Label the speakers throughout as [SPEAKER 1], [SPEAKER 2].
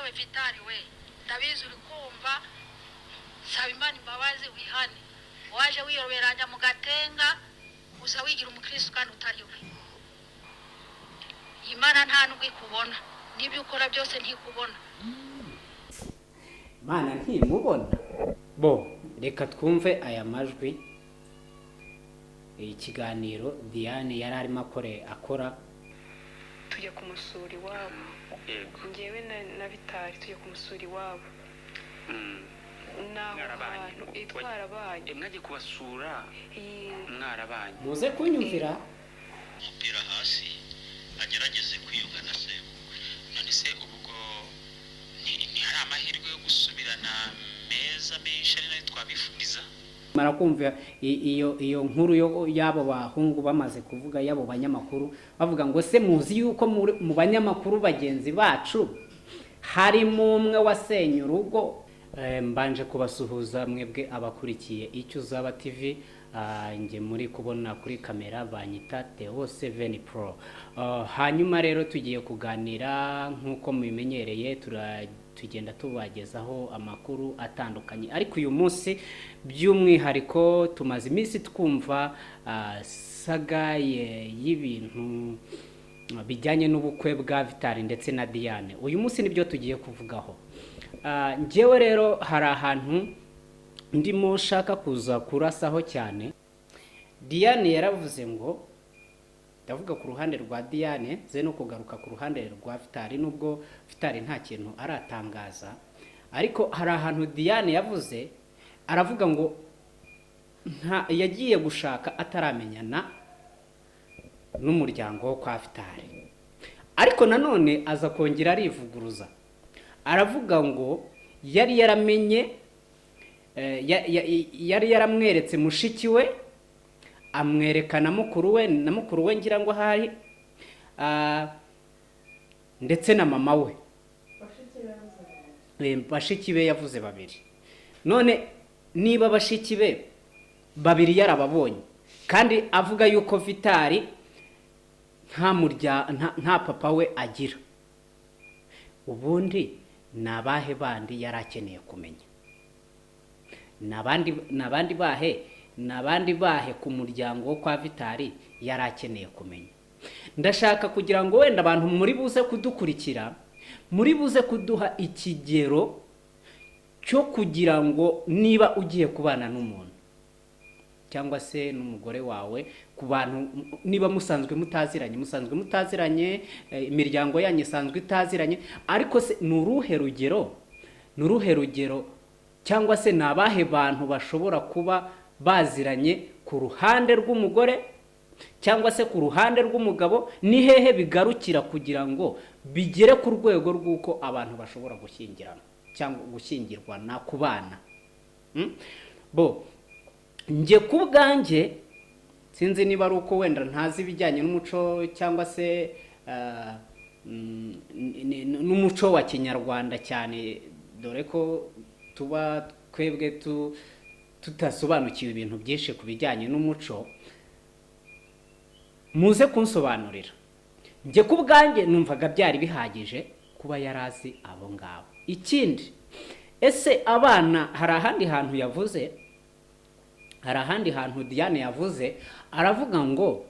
[SPEAKER 1] yewe Vitali we ndabizi uri kumva saba Imana imbabazi wihane waje wiyoberanya mu gatenga uza wigira umukristo kandi utari we Imana nta nubwo ikubona n'ibyo ukora byose ntikubona
[SPEAKER 2] Imana ntimubona bo reka twumve aya majwi ikiganiro Diane yari arimo akora
[SPEAKER 3] tujya kumusura iwabo ngewe na Vitali tujya kumusura iwabo naho abantu itwarabanye
[SPEAKER 4] mwaje kubasura mwarabanye
[SPEAKER 2] muze kunyumvira
[SPEAKER 5] umupira hasi agerageze kwiyungana se none se ubwo ni hari amahirwe yo gusubirana meza menshi ari nayo twabifuriza
[SPEAKER 2] mara kumva iyo nkuru yabo bahungu bamaze kuvuga yabo banyamakuru bavuga ngo se muzi yuko mu banyamakuru bagenzi bacu harimo umwe wasenye urugo mbanje kubasuhuza mwebwe abakurikiye icyo uzaba TV nge muri kubona kuri kamera banyita Theo 7 Pro hanyuma rero tugiye kuganira nkuko mubimenyereye tugenda tubagezaho amakuru atandukanye ariko uyu munsi by'umwihariko tumaze iminsi twumva saga y'ibintu bijyanye n'ubukwe bwa Vitali ndetse na Diane uyu munsi nibyo tugiye kuvugaho njyewe rero hari ahantu ndimo nshaka kuza kurasaho cyane Diane yaravuze ngo ndavuga ku ruhande rwa Diane ze no kugaruka ku ruhande rwa Vitali nubwo Vitali nta kintu aratangaza ariko hari ahantu Diane yavuze aravuga ngo yagiye gushaka ataramenyana n'umuryango wo kwa Vitali ariko nanone aza kongera arivuguruza aravuga ngo yari yaramenye yari yaramweretse mushiki we amwerekana mukuru we ngira ngo ahari ndetse na mama we bashiki be yavuze babiri none niba bashiki be babiri yarababonye kandi avuga yuko Vitali nta papa we agira ubundi nabahe bandi yarakeneye kumenya nabandi bahe ku muryango wo kwa Vitali yarakeneye kumenya ndashaka kugira ngo wenda abantu muri buze kudukurikira muri buze kuduha ikigero cyo kugira ngo niba ugiye kubana n'umuntu cyangwa se n'umugore wawe ku bantu niba musanzwe mutaziranye imiryango yanyu isanzwe itaziranye ariko se nuruhe rugero cyangwa se nabahe bantu bashobora kuba baziranye ku ruhande rw'umugore cyangwa se ku ruhande rw'umugabo ni hehe bigarukira kugira ngo bigere ku rwego rw'uko abantu bashobora gushyingirana cyangwa gushyingirwana ku bana bo nge ku bwanjye sinzi niba ari uko wenda ntazi ibijyanye n'umuco cyangwa se n'umuco wa kinyarwanda cyane dore ko tuba twebwe tutasobanukiwe ibintu byinshi ku bijyanye n'umuco muze kunsobanurira nge ku bwanjye numvaga byari bihagije kuba yarazi abo ngabo ikindi ese abana hari ahandi hantu Diane yavuze aravuga ngo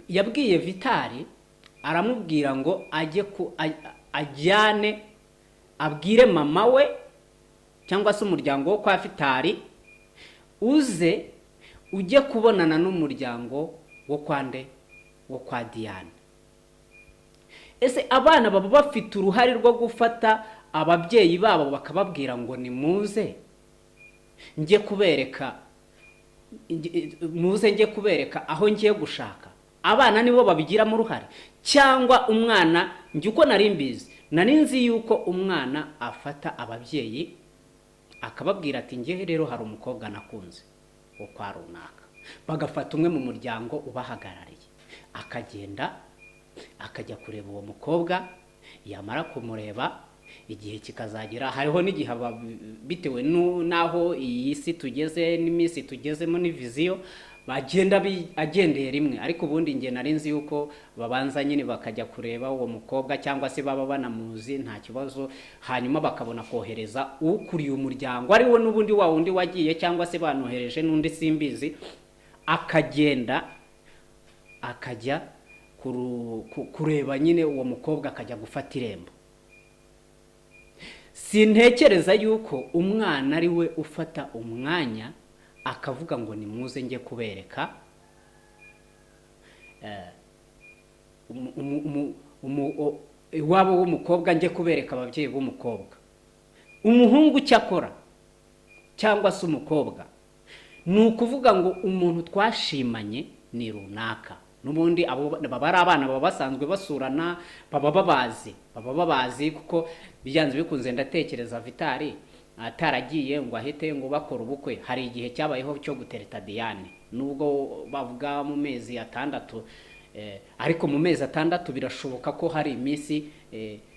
[SPEAKER 2] yabwiye Vitali aramubwira ngo ajyane abwire mama we cyangwa se umuryango wo kwa Vitali ujye kubonana n'umuryango wo kwa Diane ese abana baba bafite uruhare rwo gufata ababyeyi babo bakababwira ngo ni muze njye kubereka aho ngiye gushaka abana nibo babigiramo uruhare cyangwa umwana njye uko nari mbizi nari nzi yuko umwana afata ababyeyi akababwira ati njye rero hari umukobwa nakunze wo kwa runaka bagafata umwe mu muryango ubahagarariye akagenda akajya kureba uwo mukobwa yamara kumureba igihe kikazagera hariho n'igihe bitewe naho iyi si tugeze n'iminsi tugezemo ni viziyo bagenda agendeye rimwe, ariko ubundi nge nari nzi yuko babanza nyine bakajya kureba uwo mukobwa cyangwa se baba banamuzi nta kibazo, hanyuma bakabona kohereza ukuriye umuryango ari we n'ubundi wa wundi wagiye cyangwa se banohereje n'undi simbizi, akagenda akajya kureba nyine uwo mukobwa akajya gufata irembo. Sintekereza yuko umwana ari we ufata umwanya akavuga ngo nimuze njye kubereka iwabo w'umukobwa, njye kubereka ababyeyi b'umukobwa. Umuhungu cyakora cyangwa se umukobwa ni ukuvuga ngo umuntu twashimanye ni runaka, n'ubundi baba ari abana baba basanzwe basurana, baba babazi kuko byanze bikunze ndatekereza Vitali ataragiye ngo ahite ngo bakora ubukwe. Hari igihe cyabayeho cyo gutereta Diane, nubwo bavuga mu mezi 6, ariko mu mezi 6 birashoboka ko hari iminsi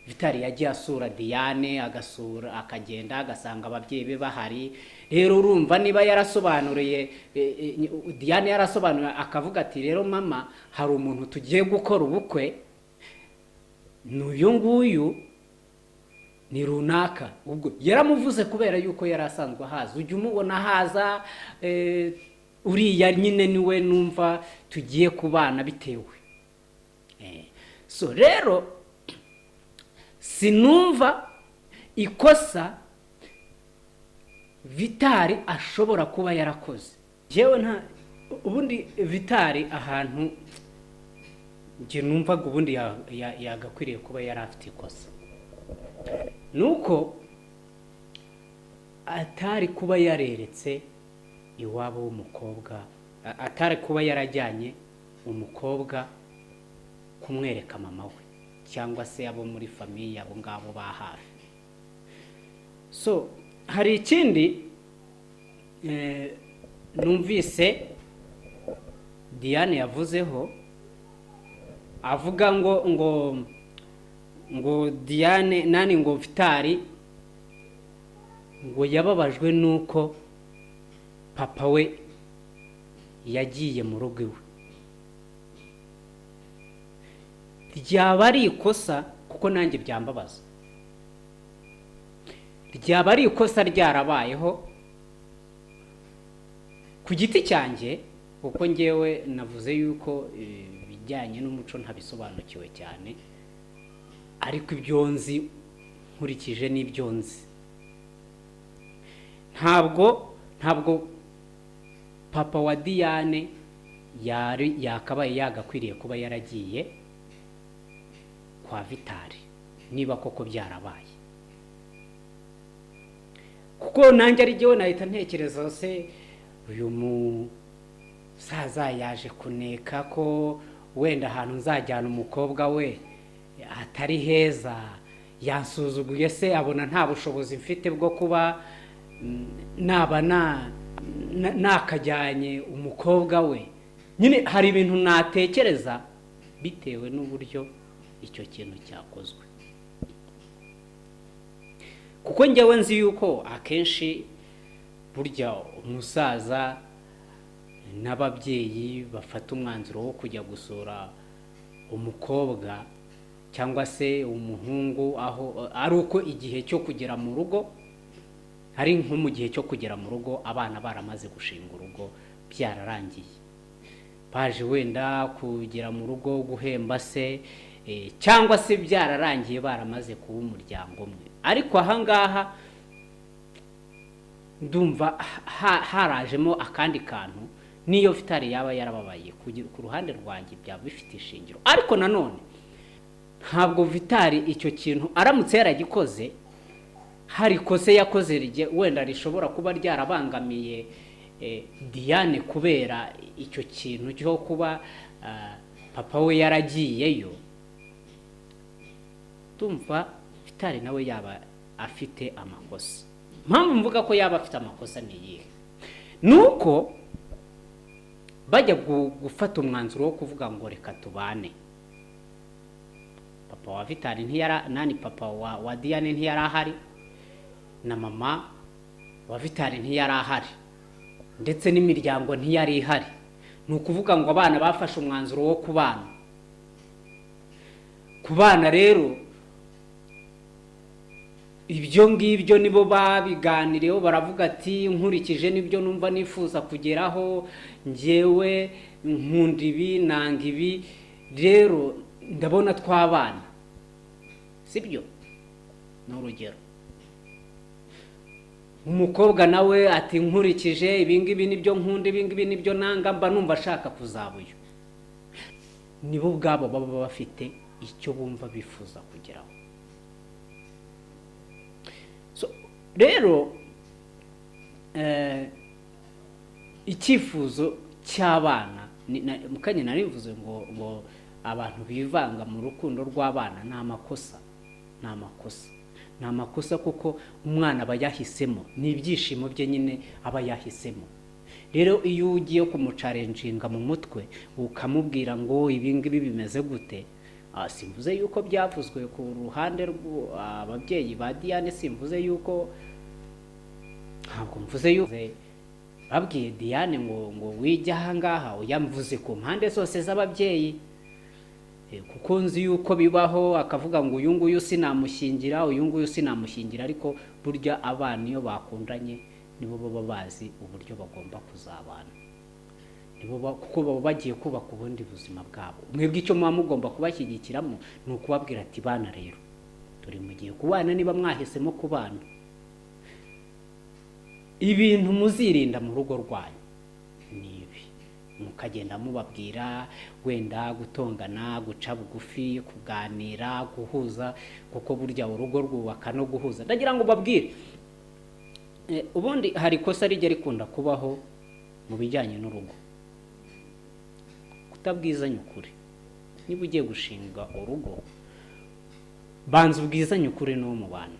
[SPEAKER 2] Vitali yagiye asura Diane, agasura akagenda agasanga ababyeyi be bahari. Rero urumva niba yarasobanuriye Diane yarasobanura akavuga ati rero mama hari umuntu tugiye gukora ubukwe, n'uyu nguyu ni runaka. Ubwo yaramuvuze kubera yuko yari asanzwe haza, ujya umubona haza uriya nyine niwe numva tugiye kubana bitewe. So rero sinumva ikosa Vitali ashobora kuba yarakoze. Jewe ubundi Vitali ahantu nge numvaga ubundi yagakwiriye kuba yari afite ikosa, nuko atari kuba yareretse iwabo w'umukobwa, atari kuba yarajyanye umukobwa kumwereka mama we cyangwa se abo muri famiye abo ngabo ba hafi. So hari ikindi numvise Diane yavuzeho, avuga ngo Diane nani ngo Vitali ngo yababajwe nuko papa we yagiye mu rugo iwe. Ryaba ari ikosa, kuko nanjye byambabaza, ryaba ari ikosa ryarabayeho ku giti cyanjye, kuko ngewe navuze yuko bijyanye n'umuco ntabisobanukiwe cyane, ariko ibyo nzi nkurikije n'ibyo nzi, ntabwo papa wa Diane yakabaye yagakwiriye kuba yaragiye kwa Vitali niba koko byarabaye. Kuko nanjye ari jyewe nahita ntekereza se uyu musaza yaje kuneka ko wenda ahantu nzajyana umukobwa we atari heza, yansuzuguye se abona nta bushobozi mfite bwo kuba naba nakajyanye umukobwa we. Nyine hari ibintu natekereza bitewe n'uburyo icyo kintu cyakozwe, kuko njyewe nzi yuko akenshi burya umusaza n'ababyeyi bafata umwanzuro wo kujya gusura umukobwa cyangwa se umuhungu aho ari uko igihe cyo kugera mu rugo, hari nko mu gihe cyo kugera mu rugo abana baramaze gushinga urugo byararangiye, baje wenda kugera mu rugo guhemba se cyangwa se byararangiye baramaze kuba umuryango umwe. Ariko ahangaha ndumva harajemo akandi kantu, niyo Vitali yaba yarababaye ku ruhande rwanjye byaba bifite ishingiro, ariko nanone ntabwo Vitali icyo kintu aramutse yaragikoze hari kose yakoze wenda rishobora kuba ryarabangamiye Diane kubera icyo kintu cyo kuba papa we yaragiyeyo. Tumva Vitali nawe yaba afite amakosa. Mpamvu mvuga ko yaba afite amakosa ni iyihe? Nuko bajya gufata umwanzuro wo kuvuga ngo reka tubane. Papa wa Vitali papa wa Diane ntiyari ahari, na mama wa Vitali ntiyari ahari, ndetse n'imiryango ntiyari ihari. ni ukuvuga ngo abana bafashe umwanzuro wo kubana rero ibyo ngibyo nibo babiganireho, baravuga ati nkurikije nibyo numva nifuza kugeraho, njyewe nkunda ibi nanga ibi, rero ndabona twabana, sibyo? ni urugero. Umukobwa nawe ati nkurikije ibingibi nibyo nkunda, ibingibi nibyo nanga, mba numva ashaka kuzabuyo. Nibo ubwabo baba bafite icyo bumva bifuza kugeraho. Rero icyifuzo cy'abana mukanya narivuze ngo abantu bivanga mu rukundo rw'abana ni amakosa kuko umwana aba yahisemo, ni ibyishimo bye nyine aba yahisemo. Rero iyo ugiye kumucarenjinga mu mutwe ukamubwira ngo ibingibi bimeze gute, simvuze yuko byavuzwe ku ruhande rw'ababyeyi ba Diane, simvuze yuko, ntabwo mvuze yuko babwiye Diane ngo wijya ahangaha, uyamvuze ku mpande zose z'ababyeyi, kuko nzi yuko bibaho akavuga ngo uyu nguyu sinamushyingira, uyu nguyu sinamushyingira, ariko burya abana iyo bakundanye nibo baba bazi uburyo bagomba kuzabana, kuko baba bagiye kubaka ubundi buzima bwabo. Mwebwe icyo muba mugomba kubashyigikiramo ni ukubabwira ati bana rero turi mugiye kubana, niba mwahisemo kubana, ibintu muzirinda mu rugo rwanyu ni ibi, mukagenda mubabwira, wenda gutongana, guca bugufi, kuganira, guhuza, kuko burya urugo rwubaka no guhuza. Ndagira ngo babwire, ubundi hari ikosa rijya rikunda kubaho mu bijyanye n'urugo, kutabwizanya ukuri. Niba ugiye gushinga urugo, banza ubwizanye ukuri n'uwo mubana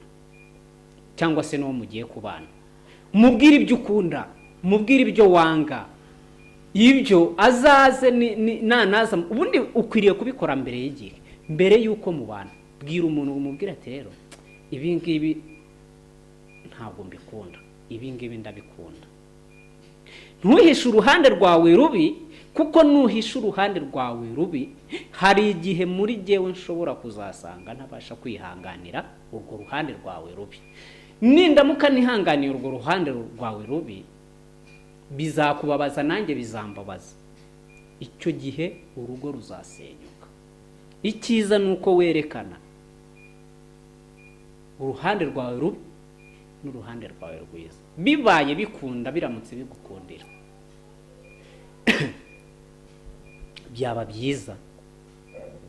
[SPEAKER 2] cyangwa se n'uwo mugiye kubana, mubwire ibyo ukunda, mubwire ibyo wanga, ibyo azaze nanaza. Ubundi ukwiriye kubikora mbere y'igihe, mbere y'uko mubana. Bwira umuntu umubwira ati rero ibi ngibi ntabwo mbikunda, ibi ngibi ndabikunda. Ntuhishe uruhande rwawe rubi, kuko nuhishe uruhande rwawe rubi, hari igihe muri jyewe nshobora kuzasanga ntabasha kwihanganira urwo ruhande rwawe rubi. Nindamuka nihanganiye urwo ruhande rwawe rubi, bizakubabaza nanjye bizambabaza. Icyo gihe urugo ruzasenyuka. Icyiza nuko werekana uruhande rwawe rubi n'uruhande rwawe rwiza. Bibaye bikunda, biramutse bigukundira, byaba byiza,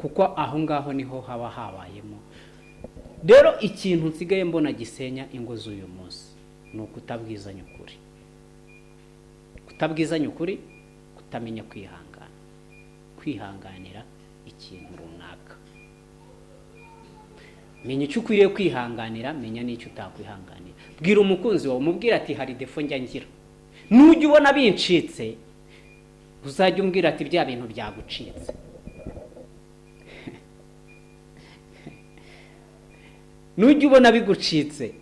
[SPEAKER 2] kuko aho ngaho niho haba habayemo. Rero ikintu nsigaye mbona gisenya ingo z'uyu munsi ni ukutabwizanya ukuri. Kutabwizanya ukuri, kutamenya kwihanganira ikintu runaka. Menya icyo ukwiriye kwihanganira, menya n'icyo utakwihanganira. Bwira umukunzi wawe, umubwira ati hari defo njya ngira, nujya ubona bincitse uzajya umbwira ati bya bintu byagucitse. Nujya ubona bigucitse,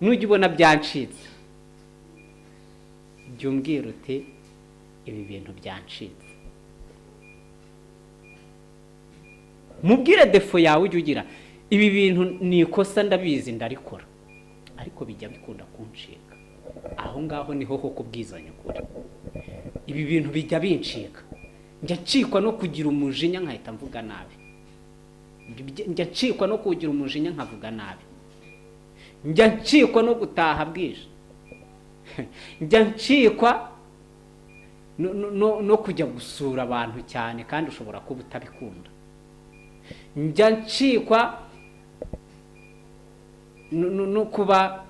[SPEAKER 2] nujya ubona byancitse, jya umbwira uti ibi bintu byancitse. Mubwire defo yawe ujya ugira, ibi bintu ni ikosa ndabizi ndarikora, ariko bijya bikunda kuncika. Aho ngaho niho ho kubwizanya ukuri. Ibi bintu bijya bincika, njya ncikwa no kugira umujinya nkahita mvuga nabi, njya ncikwa no kugira umujinya nkavuga nabi, njya ncikwa no gutaha bwije, njya ncikwa no kujya gusura abantu cyane kandi ushobora kuba utabikunda, njya ncikwa no kuba,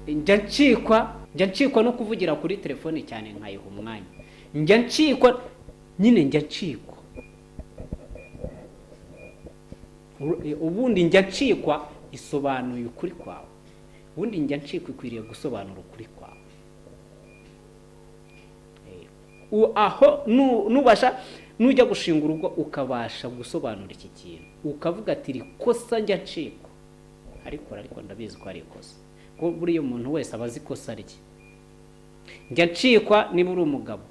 [SPEAKER 2] njya ncikwa no kuvugira kuri telefone cyane nkayiha umwanya, njya ncikwa ubundi njya ncikwa isobanuye ukuri kwawe. Ubundi njya ncikwa ikwiriye gusobanura ukuri kwawe. Aho nubasha, nujya gushinga urugo ukabasha gusobanura iki kintu, ukavuga ati rikosa njya ncikwa, ariko ndabizi ko ari ikosa, kuko buriya umuntu wese aba azi ikosa rye. njya ncikwa niba uri umugabo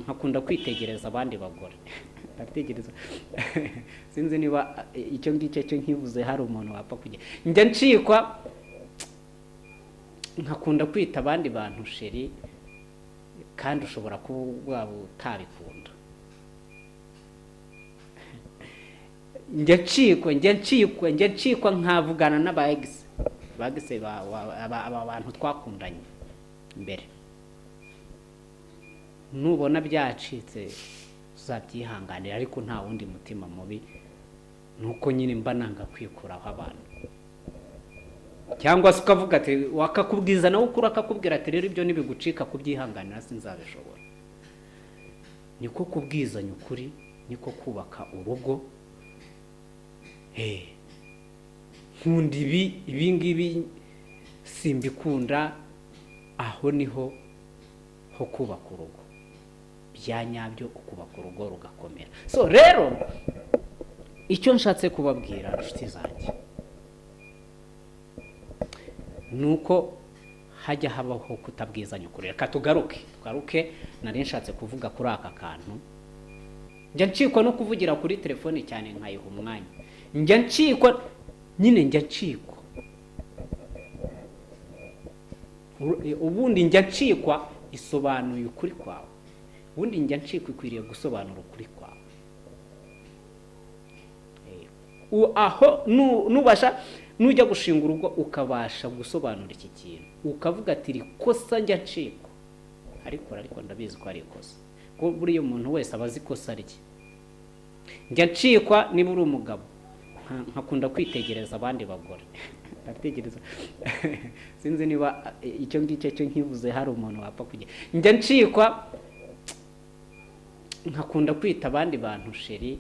[SPEAKER 2] nkakunda kwitegereza abandi bagore ndategereza sinzi niba icyo ngicyo cyo nkivuze hari umuntu wapfa kujya. Njya ncikwa nkakunda kwita abandi bantu sheri kandi ushobora kuba waba utabikunda. Njya ncikwa nkavugana n'abagise aba bantu twakundanye mbere. Nubona byacitse uzabyihanganira ariko nta wundi mutima mubi, nuko nyine mba nanga kwikuraho abantu. Cyangwa se ukavuga ati wakakubwiza nawe ukura akakubwira ati rero ibyo nibigucika kubyihanganira sinzabishobora. Niko kubwizanya ukuri, niko kubaka urugo. Nkunda ibi ngibi simbikunda, aho niho ho kubaka urugo bya nyabyo, ukubaka urugo rugakomera. So rero icyo nshatse kubabwira inshuti zanjye nuko hajya habaho kutabwizanya ukuri. Reka tugaruke nari nshatse kuvuga kuri aka kantu. Njya ncikwa no kuvugira kuri telefone cyane nkayiha umwanya. Njya ncikwa ubundi njya ncikwa isobanuye ukuri kwawe. Ubundi njya ncikwa ikwiriye gusobanura ukuri kwawe. Aho nubasha nujya gushinga urugo ukabasha gusobanura iki kintu, ukavuga ati rikosa njya ncikwa ariko ndabizi ko ari ikosa, ko buriya umuntu wese abazi ikosa rye. Njya ncikwa niba uri umugabo nkakunda kwitegereza abandi bagore ndategereza sinzi niba icyo ngicyo cyo nkivuze hari umuntu wapfa kujya. Njya ncikwa nkakunda kwita abandi bantu sheri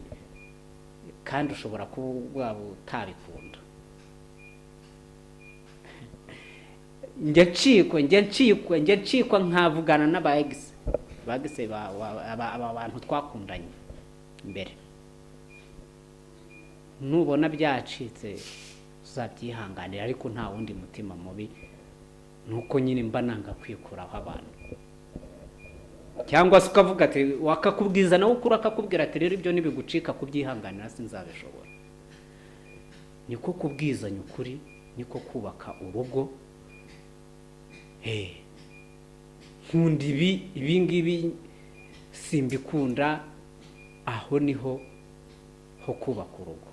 [SPEAKER 2] kandi ushobora kuba waba utabikunda. Njya ncikwa nkavugana n'abagise aba bantu twakundanye mbere. Nubona byacitse uzabyihanganira ariko nta wundi mutima mubi, nuko nyine mba nanga kwikuraho abantu. Cyangwa se ukavuga ati wakakubwiza nawe ukura akakubwira ati rero ibyo nibigucika kubyihanganira sinzabishobora. Niko kubwizanya ukuri, niko kubaka urugo. Nkunda ibi ngibi simbikunda, aho niho ho kubaka urugo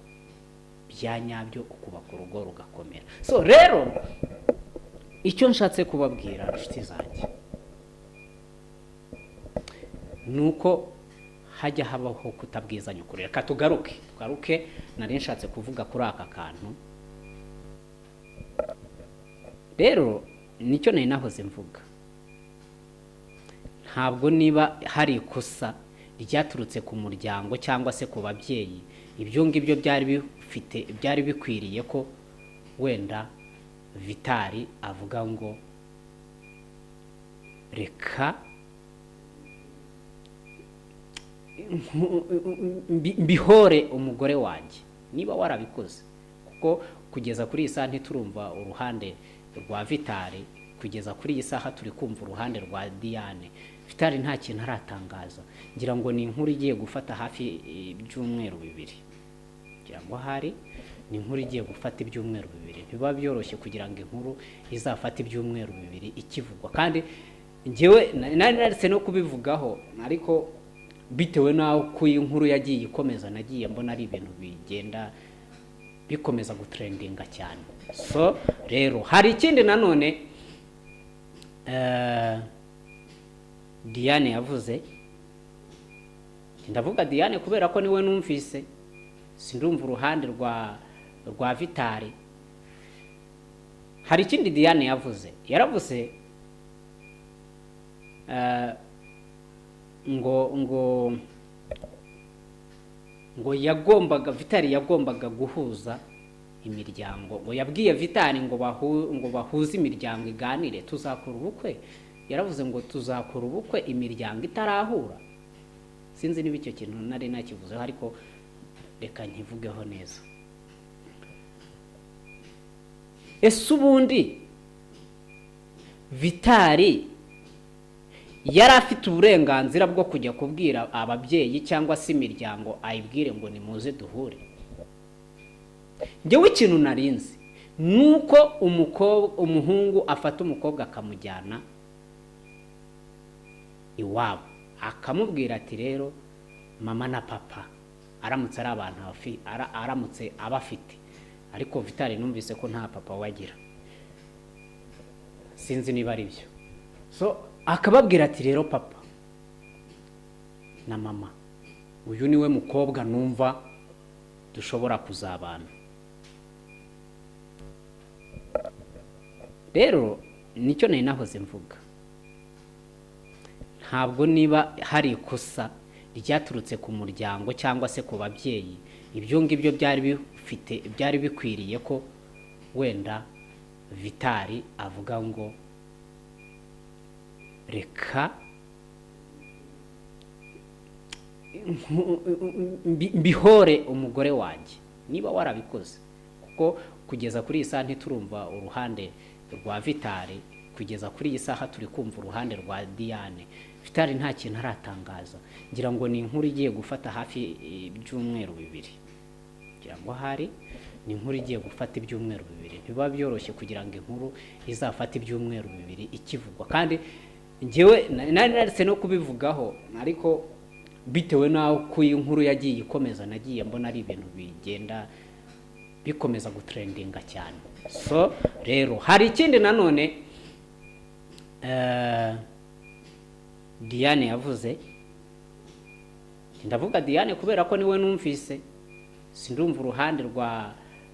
[SPEAKER 2] bya nyabyo, ukubaka urugo rugakomera. So rero icyo nshatse kubabwira inshuti zanjye nuko hajya habaho kutabwizanya ukuri. Reka tugaruke nari nshatse kuvuga kuri aka kantu. Rero nicyo nari nahoze mvuga, ntabwo niba hari ikosa ryaturutse ku muryango cyangwa se ku babyeyi, ibyo ngibyo byari bikwiriye ko wenda Vitali avuga ngo reka mbihore umugore wanjye niba warabikoze, kuko kugeza kuri iyi saha ntiturumva uruhande rwa Vitali. Kugeza kuri iyi saha turi kumva uruhande rwa Diane. Vitali nta kintu aratangaza, ngira ngo ni inkuru igiye gufata hafi ibyumweru 2. Ngira ngo hari ni inkuru igiye gufata ibyumweru 2. Biba byoroshye kugira ngo inkuru izafata ibyumweru 2 ikivugwa, kandi njyewe nari naretse no kubivugaho, ariko bitewe naho ku inkuru yagiye ikomeza nagiye mbona ari ibintu bigenda bikomeza gutrendinga cyane. So rero hari ikindi nanone Diane yavuze. Ndavuga Diane kubera ko niwe numvise, sindumva uruhande rwa Vitali. Hari ikindi Diane yaravuze ngo Vitali yagombaga guhuza imiryango. Ngo yabwiye Vitali ngo bahuze imiryango iganire, tuzakora ubukwe. Yaravuze ngo tuzakora ubukwe imiryango itarahura. Sinzi niba icyo kintu nari nakivuzeho, ariko reka nkivugeho neza. Ese ubundi Vitali yari afite uburenganzira bwo kujya kubwira ababyeyi cyangwa se imiryango ayibwire ngo nimuze duhure. Njyewe ikintu narinzi nuko umuhungu afata umukobwa akamujyana iwabo akamubwira ati rero mama na papa aramutse ari abantu aramutse abafite, ariko Vitali numvise ko nta papa wagira, sinzi niba ari byo. So akababwira ati rero papa na mama, uyu niwe mukobwa numva dushobora kuzabana. Rero nicyo nari nahoze mvuga, ntabwo niba hari ikosa ryaturutse ku muryango cyangwa se ku babyeyi, ibyo ngibyo byari bikwiriye ko wenda Vitali avuga ngo reka mbihore umugore wanjye niba warabikoze, kuko kugeza kuri iyi saha ntiturumva uruhande rwa Vitali, kugeza kuri iyi saha turi kumva uruhande rwa Diane. Vitali nta kintu aratangaza, ngira ngo ni inkuru igiye gufata hafi ibyumweru 2, ngira ngo hari ni inkuru igiye gufata ibyumweru 2. Ntibiba byoroshye kugira ngo inkuru izafate ibyumweru 2 ikivugwa, kandi njyewe nari naretse no kubivugaho, ariko bitewe naho ku inkuru yagiye ikomeza nagiye mbona ari ibintu bigenda bikomeza gutrendinga cyane. So rero hari ikindi nanone Diane yavuze, ndavuga Diane kubera ko niwe numvise, sindumva uruhande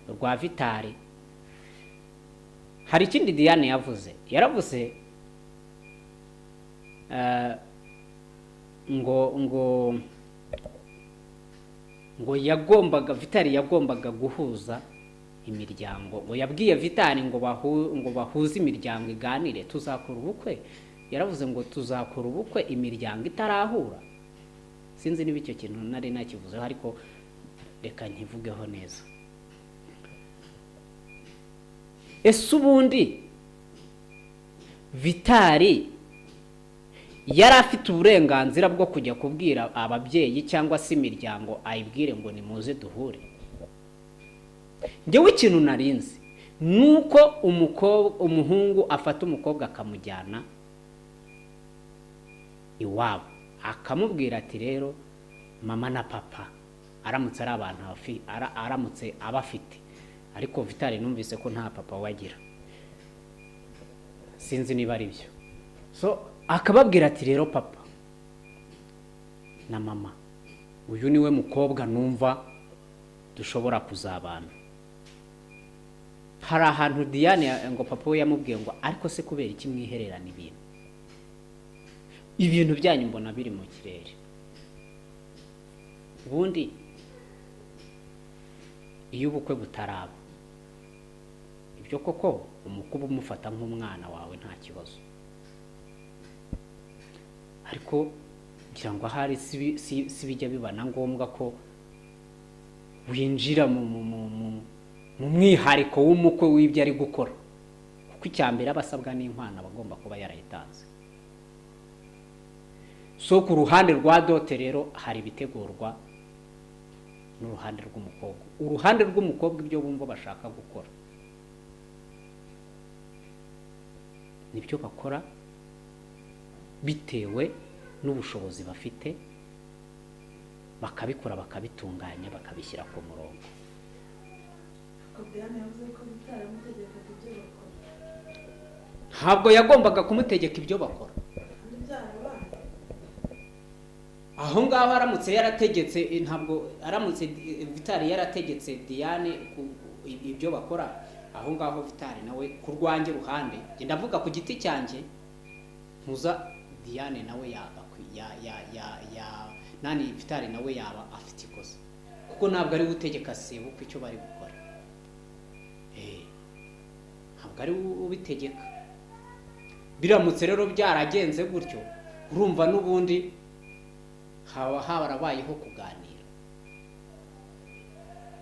[SPEAKER 2] rwa Vitali. Hari ikindi Diane yaravuze ngo yagombaga Vitali yagombaga guhuza imiryango, ngo yabwiye Vitali ngo bahuze imiryango iganire, tuzakora ubukwe. Yaravuze ngo tuzakora ubukwe imiryango itarahura. Sinzi niba icyo kintu nari nakivuzeho, ariko reka nkivugeho neza. Ese ubundi Vitali yari afite uburenganzira bwo kujya kubwira ababyeyi cyangwa se imiryango ayibwire ngo nimuze duhure? Njyewe ikintu narinzi nuko umuhungu afata umukobwa akamujyana iwabo akamubwira ati rero mama na papa aramutse ari abantu aramutse abafite, ariko Vitali numvise ko nta papa wagira, sinzi niba ari byo. So akababwira ati rero papa na mama, uyu niwe mukobwa numva dushobora kuzabana. Hari ahantu Diane ngo papa we yamubwiye ngo ariko se kubera iki mwihererana ibintu byanyu mbona biri mu kirere? Ubundi iyo ubukwe butaraba, ibyo koko umukuba umufata nk'umwana wawe nta kibazo, ariko ngira ngo ahari si bijya bibana ngombwa ko winjira mu mwihariko w'umukwe w'ibyo ari gukora, kuko icyambere abasabwa n'inkwano bagomba kuba yarayitanze. So ku ruhande rwa dote rero hari bitegurwa n'uruhande rw'umukobwa. Uruhande rw'umukobwa ibyo bumva bashaka gukora nibyo bakora bitewe n'ubushobozi bafite, bakabikora bakabitunganya bakabishyira ku murongo. Ntabwo yagombaga kumutegeka ibyo bakora. Aho ngaho aramutse yarategetse, ntabwo aramutse Vitali yarategetse Diane ibyo bakora, aho ngaho Vitali nawe ku rwanjye ruhande, ndavuga ku giti cyanjye, ntuza Diane nawe nani Vitali nawe yaba afite ikosa, kuko ntabwo ari utegeka sebuko icyo bari gukora. Ntabwo ari ubitegeka. Biramutse rero byaragenze gutyo, urumva n'ubundi harabayeho kuganira.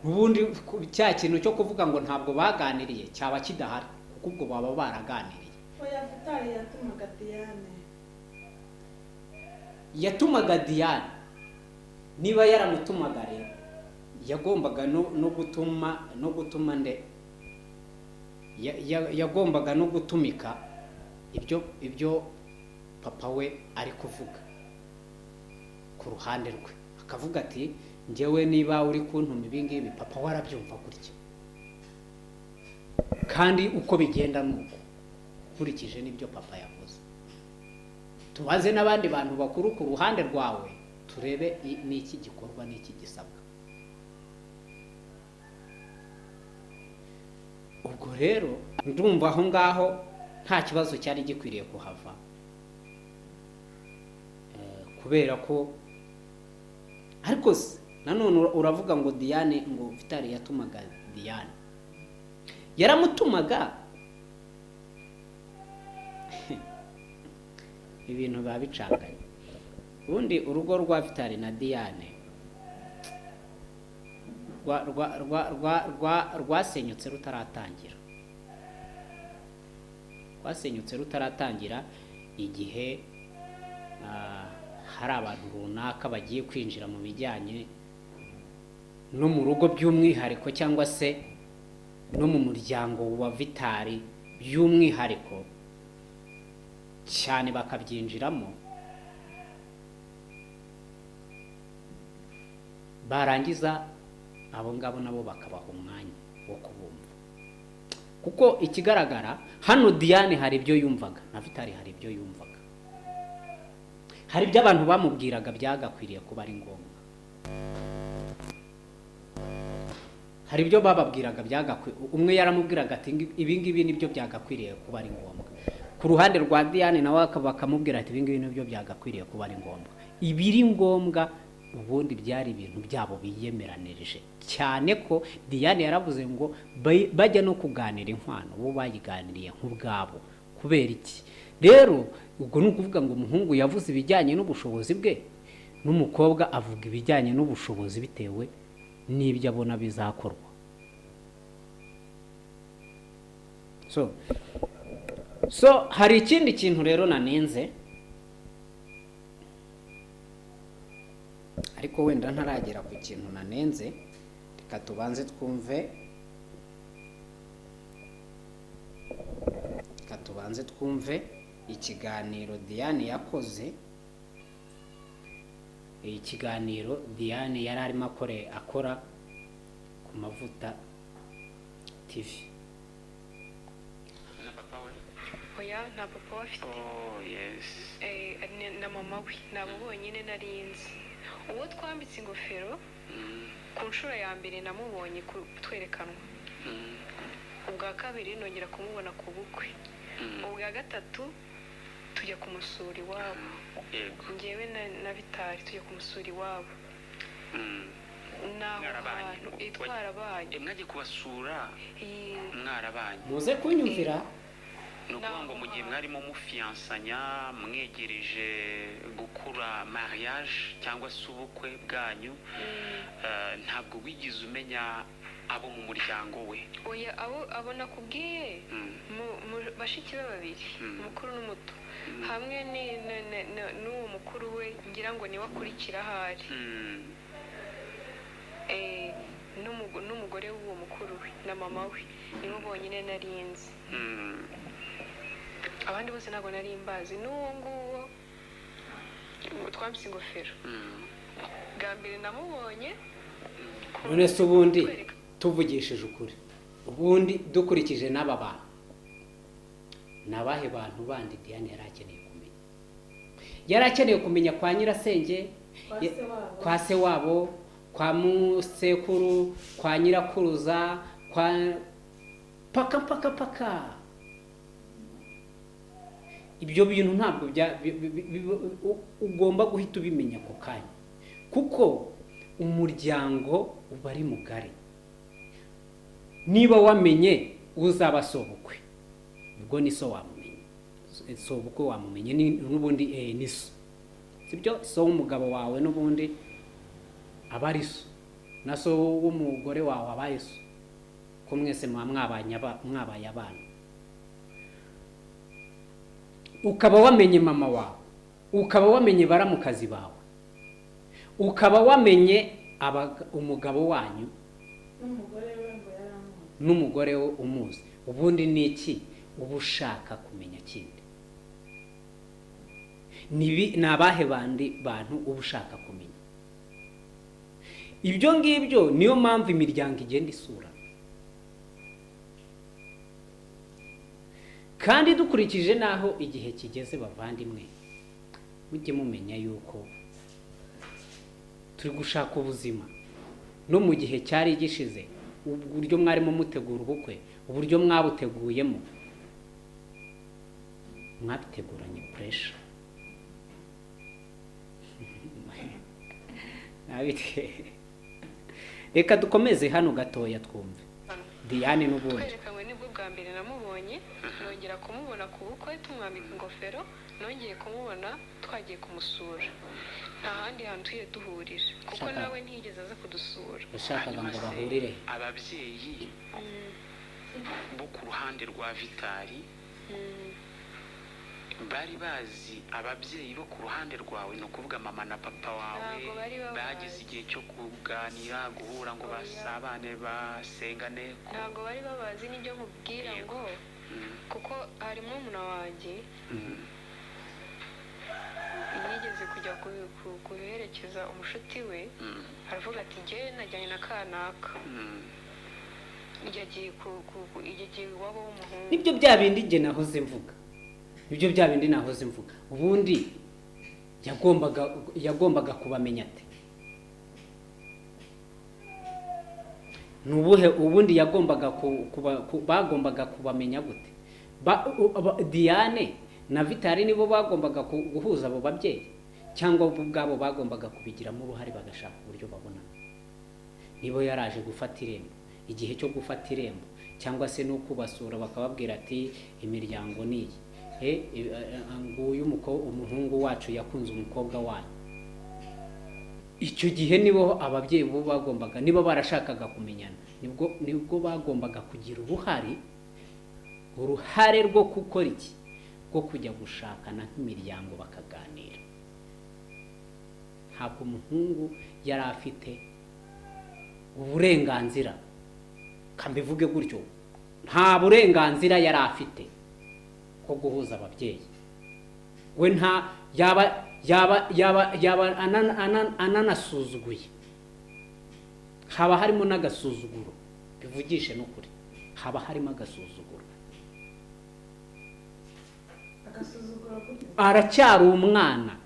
[SPEAKER 2] Ubundi cya kintu cyo kuvuga ngo ntabwo baganiriye cyaba kidahari, kuko ubwo baba baraganiriye.
[SPEAKER 6] Oya Vitali yatumaga Diane
[SPEAKER 2] yatumaga Diane. Niba yaramutumaga rero yagombaga no gutuma nde yagombaga no gutumika ibyo papa we ari kuvuga ku ruhande rwe, akavuga ati njyewe niba uri kuntuma ibingibi papa warabyumva gutya, kandi uko bigenda nuko nkurikije n'ibyo papa yavuze. Tubaze n'abandi bantu bakuru ku ruhande rwawe turebe n'iki gikorwa n'iki gisabwa. Ubwo rero ndumva aho ngaho nta kibazo cyari gikwiriye kuhava, kubera ko ariko nanone uravuga ngo Diane, ngo Vitali yatumaga Diane, yaramutumaga ibintu biba bicanganye. Ubundi urugo rwa Vitali na Diane rwasenyutse rutaratangira igihe hari abantu runaka bagiye kwinjira mu bijyanye no mu rugo by'umwihariko, cyangwa se no mu muryango wa Vitali by'umwihariko cyane, bakabyinjiramo barangiza abo ngabo nabo bakabaha umwanya wo kubumva. Kuko ikigaragara hano Diane hari ibyo yumvaga na Vitali hari ibyo yumvaga, hari ibyo abantu bamubwiraga byagakwiriye kuba ari ngombwa, hari ibyo bababwiraga umwe yaramubwiraga ati ibingibi nibyo byagakwiriye kuba ari ngombwa. Ku ruhande rwa Diane nawe bakamubwira ati ibingibi nibyo byagakwiriye kuba ari ngombwa. Ibiri ngombwa ubundi byari ibintu byabo biyemeranirije, cyane ko Diane yaravuze ngo bajya no kuganira inkwano, bo bayiganiriye nk'ubwabo. Kubera iki rero? Ubwo ni ukuvuga ngo umuhungu yavuze ibijyanye n'ubushobozi bwe, n'umukobwa avuga ibijyanye n'ubushobozi bitewe n'ibyo abona bizakorwa. So hari ikindi kintu rero nanenze, ariko wenda ntaragera ku kintu nanenze, reka tubanze twumve ikiganiro Diane yakoze. Ikiganiro Diane yari arimo akora ku Mavuta TV.
[SPEAKER 4] Na papa we?
[SPEAKER 3] Oya, nta papa we afite.
[SPEAKER 4] Oh yes.
[SPEAKER 3] Na mama we nabo bonyine narinzi. Uwo twambitse ingofero ku nshuro ya mbere namubonye twerekanwa. Ubwa kabiri nongera kumubona ku bukwe. Ubwa gatatu tujya kumusura iwabo. Njyewe na Vitali tujya kumusura iwabo. Naho abantu twarabaye.
[SPEAKER 4] Mwagiye kubasura mwarabanye.
[SPEAKER 2] Muze kunyumvira.
[SPEAKER 4] Nukuvuga ngo mu gihe mwarimo mufiansanya mwegereje gukura mariage cyangwa se ubukwe bwanyu, ntabwo wigize umenya abo mu muryango we?
[SPEAKER 3] Oya, abo nakubwiye bashiki be babiri, umukuru n'umuto, hamwe n'uwo mukuru we ngira ngo niwe akurikira ahari, n'umugore w'uwo mukuru we na mama we nibo bonyine narinzi. Abandi bose ntabwo nari mbazi. N'uwo nguwo twambitse ingofero bwa mbere namubonye.
[SPEAKER 2] None se ubundi tuvugishije ukuri, ubundi dukurikije n'aba bantu, nabahe bantu bandi Diane yari akeneye kumenya kwa nyirasenge, kwa se wabo, kwa musekuru, kwa nyirakuruza, kwa paka. Ibyo bintu ntabwo ugomba guhita ubimenya ako kanya, kuko umuryango uba ari mugari. Niba wamenye uzaba sobukwe, ubwo ni so wamumenye, sobukwe wamumenye n'ubundi ni so, sibyo? So w'umugabo wawe n'ubundi aba ari so, na so w'umugore wawe aba ari so, ko mwese mwabaye abana. Ukaba wamenye mama wawe, ukaba wamenye baramukazi bawe, ukaba wamenye umugabo wanyu n'umugore we umuzi, ubundi ni iki uba ushaka kumenya kindi? Ni abahe bandi bantu uba ushaka kumenya? Ibyo ngibyo niyo mpamvu imiryango igenda isura. Kandi dukurikije naho igihe kigeze, bavandimwe, mujye mumenya yuko turi gushaka ubuzima. No mu gihe cyari gishize, uburyo mwarimo mutegura ubukwe, uburyo mwabuteguyemo, mwabiteguranye pressure. Reka dukomeze hano gatoya twumve Diane n'ubundi.
[SPEAKER 3] Twerekanywe nibwo bwa mbere namubonye, nongera kumubona ku bukwe tumwambika ingofero, nongeye kumubona twagiye kumusura. Nta handi hantu tugiye duhurira kuko nawe ntigeze aza kudusura.
[SPEAKER 2] Yashakaga ngo bahurire.
[SPEAKER 4] Ababyeyi bo ku ruhande rwa Vitali bari bazi ababyeyi bo ku ruhande rwawe, no kuvuga mama na papa wawe, bageze igihe cyo kuganira, guhura ngo basabane, basengane?
[SPEAKER 3] Ntabwo bari babazi, n'ibyo nkubwira ngo kuko harimo umuntu wanjye yigeze kujya kuherekeza umushuti we, aravuga ati njye najyanye na kanaka, yagiye iwabo w'umuhungu.
[SPEAKER 2] Nibyo bya bindi njye nahoze mvuga, ibyo bya bindi nahoze mvuga. Ubundi yagombaga kubamenya ate? Nubuhe ubundi yagombaga bagombaga kubamenya gute? Diane na Vitali nibo bagombaga guhuza abo babyeyi, cyangwa ubwabo bagombaga kubigiramo uruhare bagashaka uburyo babona? Nibo yaraje gufata irembo, igihe cyo gufata irembo, cyangwa se no kubasura bakababwira ati imiryango niyi, nguyu umuhungu wacu yakunze umukobwa wanyu. Icyo gihe nibo ababyeyi bo bagombaga, nibo barashakaga kumenyana, nibwo bagombaga kugira uruhare rwo gukora iki, rwo kujya gushakana nk'imiryango bakaganira. Ntabwo umuhungu yari afite uburenganzira, kambivuge gutyo, nta burenganzira yari afite ko guhuza ababyeyi. We nta yaba ananasuzuguye, haba harimo n'agasuzuguro, bivugishe n'ukuri, haba harimo agasuzuguro. Aracyari umwana,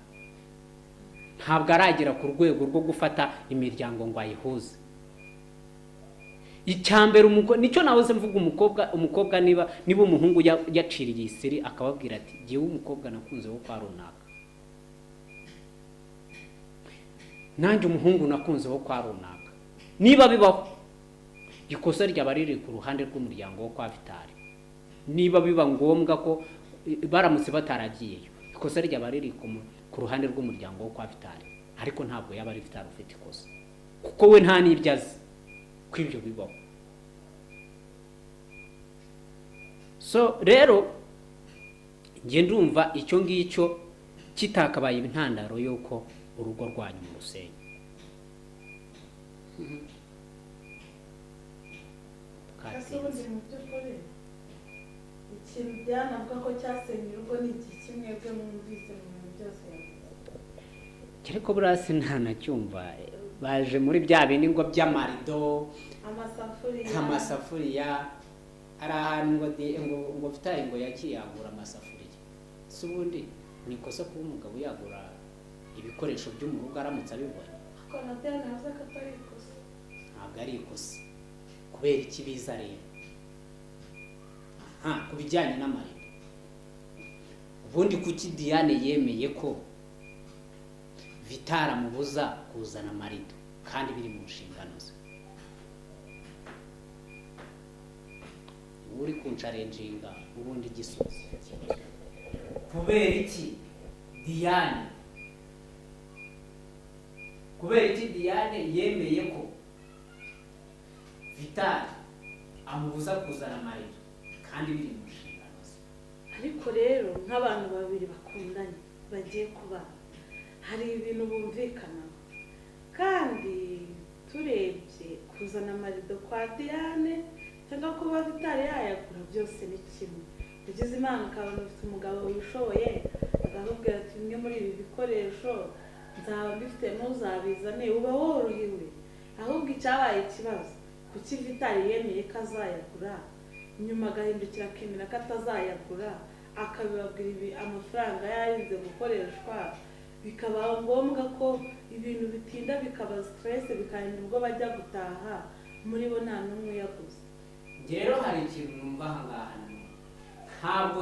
[SPEAKER 2] ntabwo aragera ku rwego rwo gufata imiryango ngo ayihuze. Icyambere nicyo nahoze mvuga, umukobwa niba umuhungu yaciriye iseri akababwira ati jyewe umukobwa nakunze wo kwa runaka, nanjye umuhungu nakunze wo kwa runaka, niba bibaho, ikosa ryaba riri ku ruhande rw'umuryango wo kwa Vitali. Niba biba ngombwa ko baramutse bataragiyeyo, ikosa ryaba riri ku ruhande rw'umuryango wo kwa Vitali, ariko ntabwo yaba ari Vitali ufite ikosa, kuko we nta n'ibyo azi ko ibyo bibaho. So rero njye ndumva icyo ngicyo kitakabaye intandaro y'uko urugo rwanyu mu rusenyi.
[SPEAKER 6] ikintu byanavuga ko cyasenye urugo ni iki kimwe byo mwumvise mu bintu byose
[SPEAKER 2] ariko burasi nta nacyumva. Baje muri bya bindi ngo by'amarido, amasafuriya, ari ahantu ngo Vitali ngo yakiyagura amasafuriya. Si ubundi ni ikosa kuba umugabo yagura ibikoresho byo mu rugo aramutse abibonye? Ntabwo ari ikosa. Kubera iki biza rero? Ku bijyanye n'amarido, ubundi kuki Diane yemeye ko Vitali amubuza kuzana amarido kandi biri mu nshingano ze? Uri kuncarenjinga ubundi igisubizo. Kubera iki Diane yemeye ko Vitali amubuza kuzana amarido kandi biri mu nshingano ze?
[SPEAKER 6] ariko rero nk'abantu babiri bakundanye bagiye kubana hari ibintu bumvikana kandi turebye kuzana amarido kwa Diane cyangwa kuba Vitali yayagura byose ni kimwe. Ugize Imana ukabona ufite umugabo wishoboye akakubwira ati bimwe muri ibi bikoresho nzaba mbifite ntuzabizane, uba worohewe. Ahubwo icyabaye ikibazo kuki Vitali yemeye ko azayagura nyuma agahindukira akemera ko atazayagura, akabibabwira ibi amafaranga yarinze gukoreshwa, bikaba ngombwa ko ibintu bitinda bikaba stress bikarinda ubwo bajya gutaha muri bo nta n'umwe yaguze.
[SPEAKER 2] rero hari ikintu numva aha ngaha ntabwo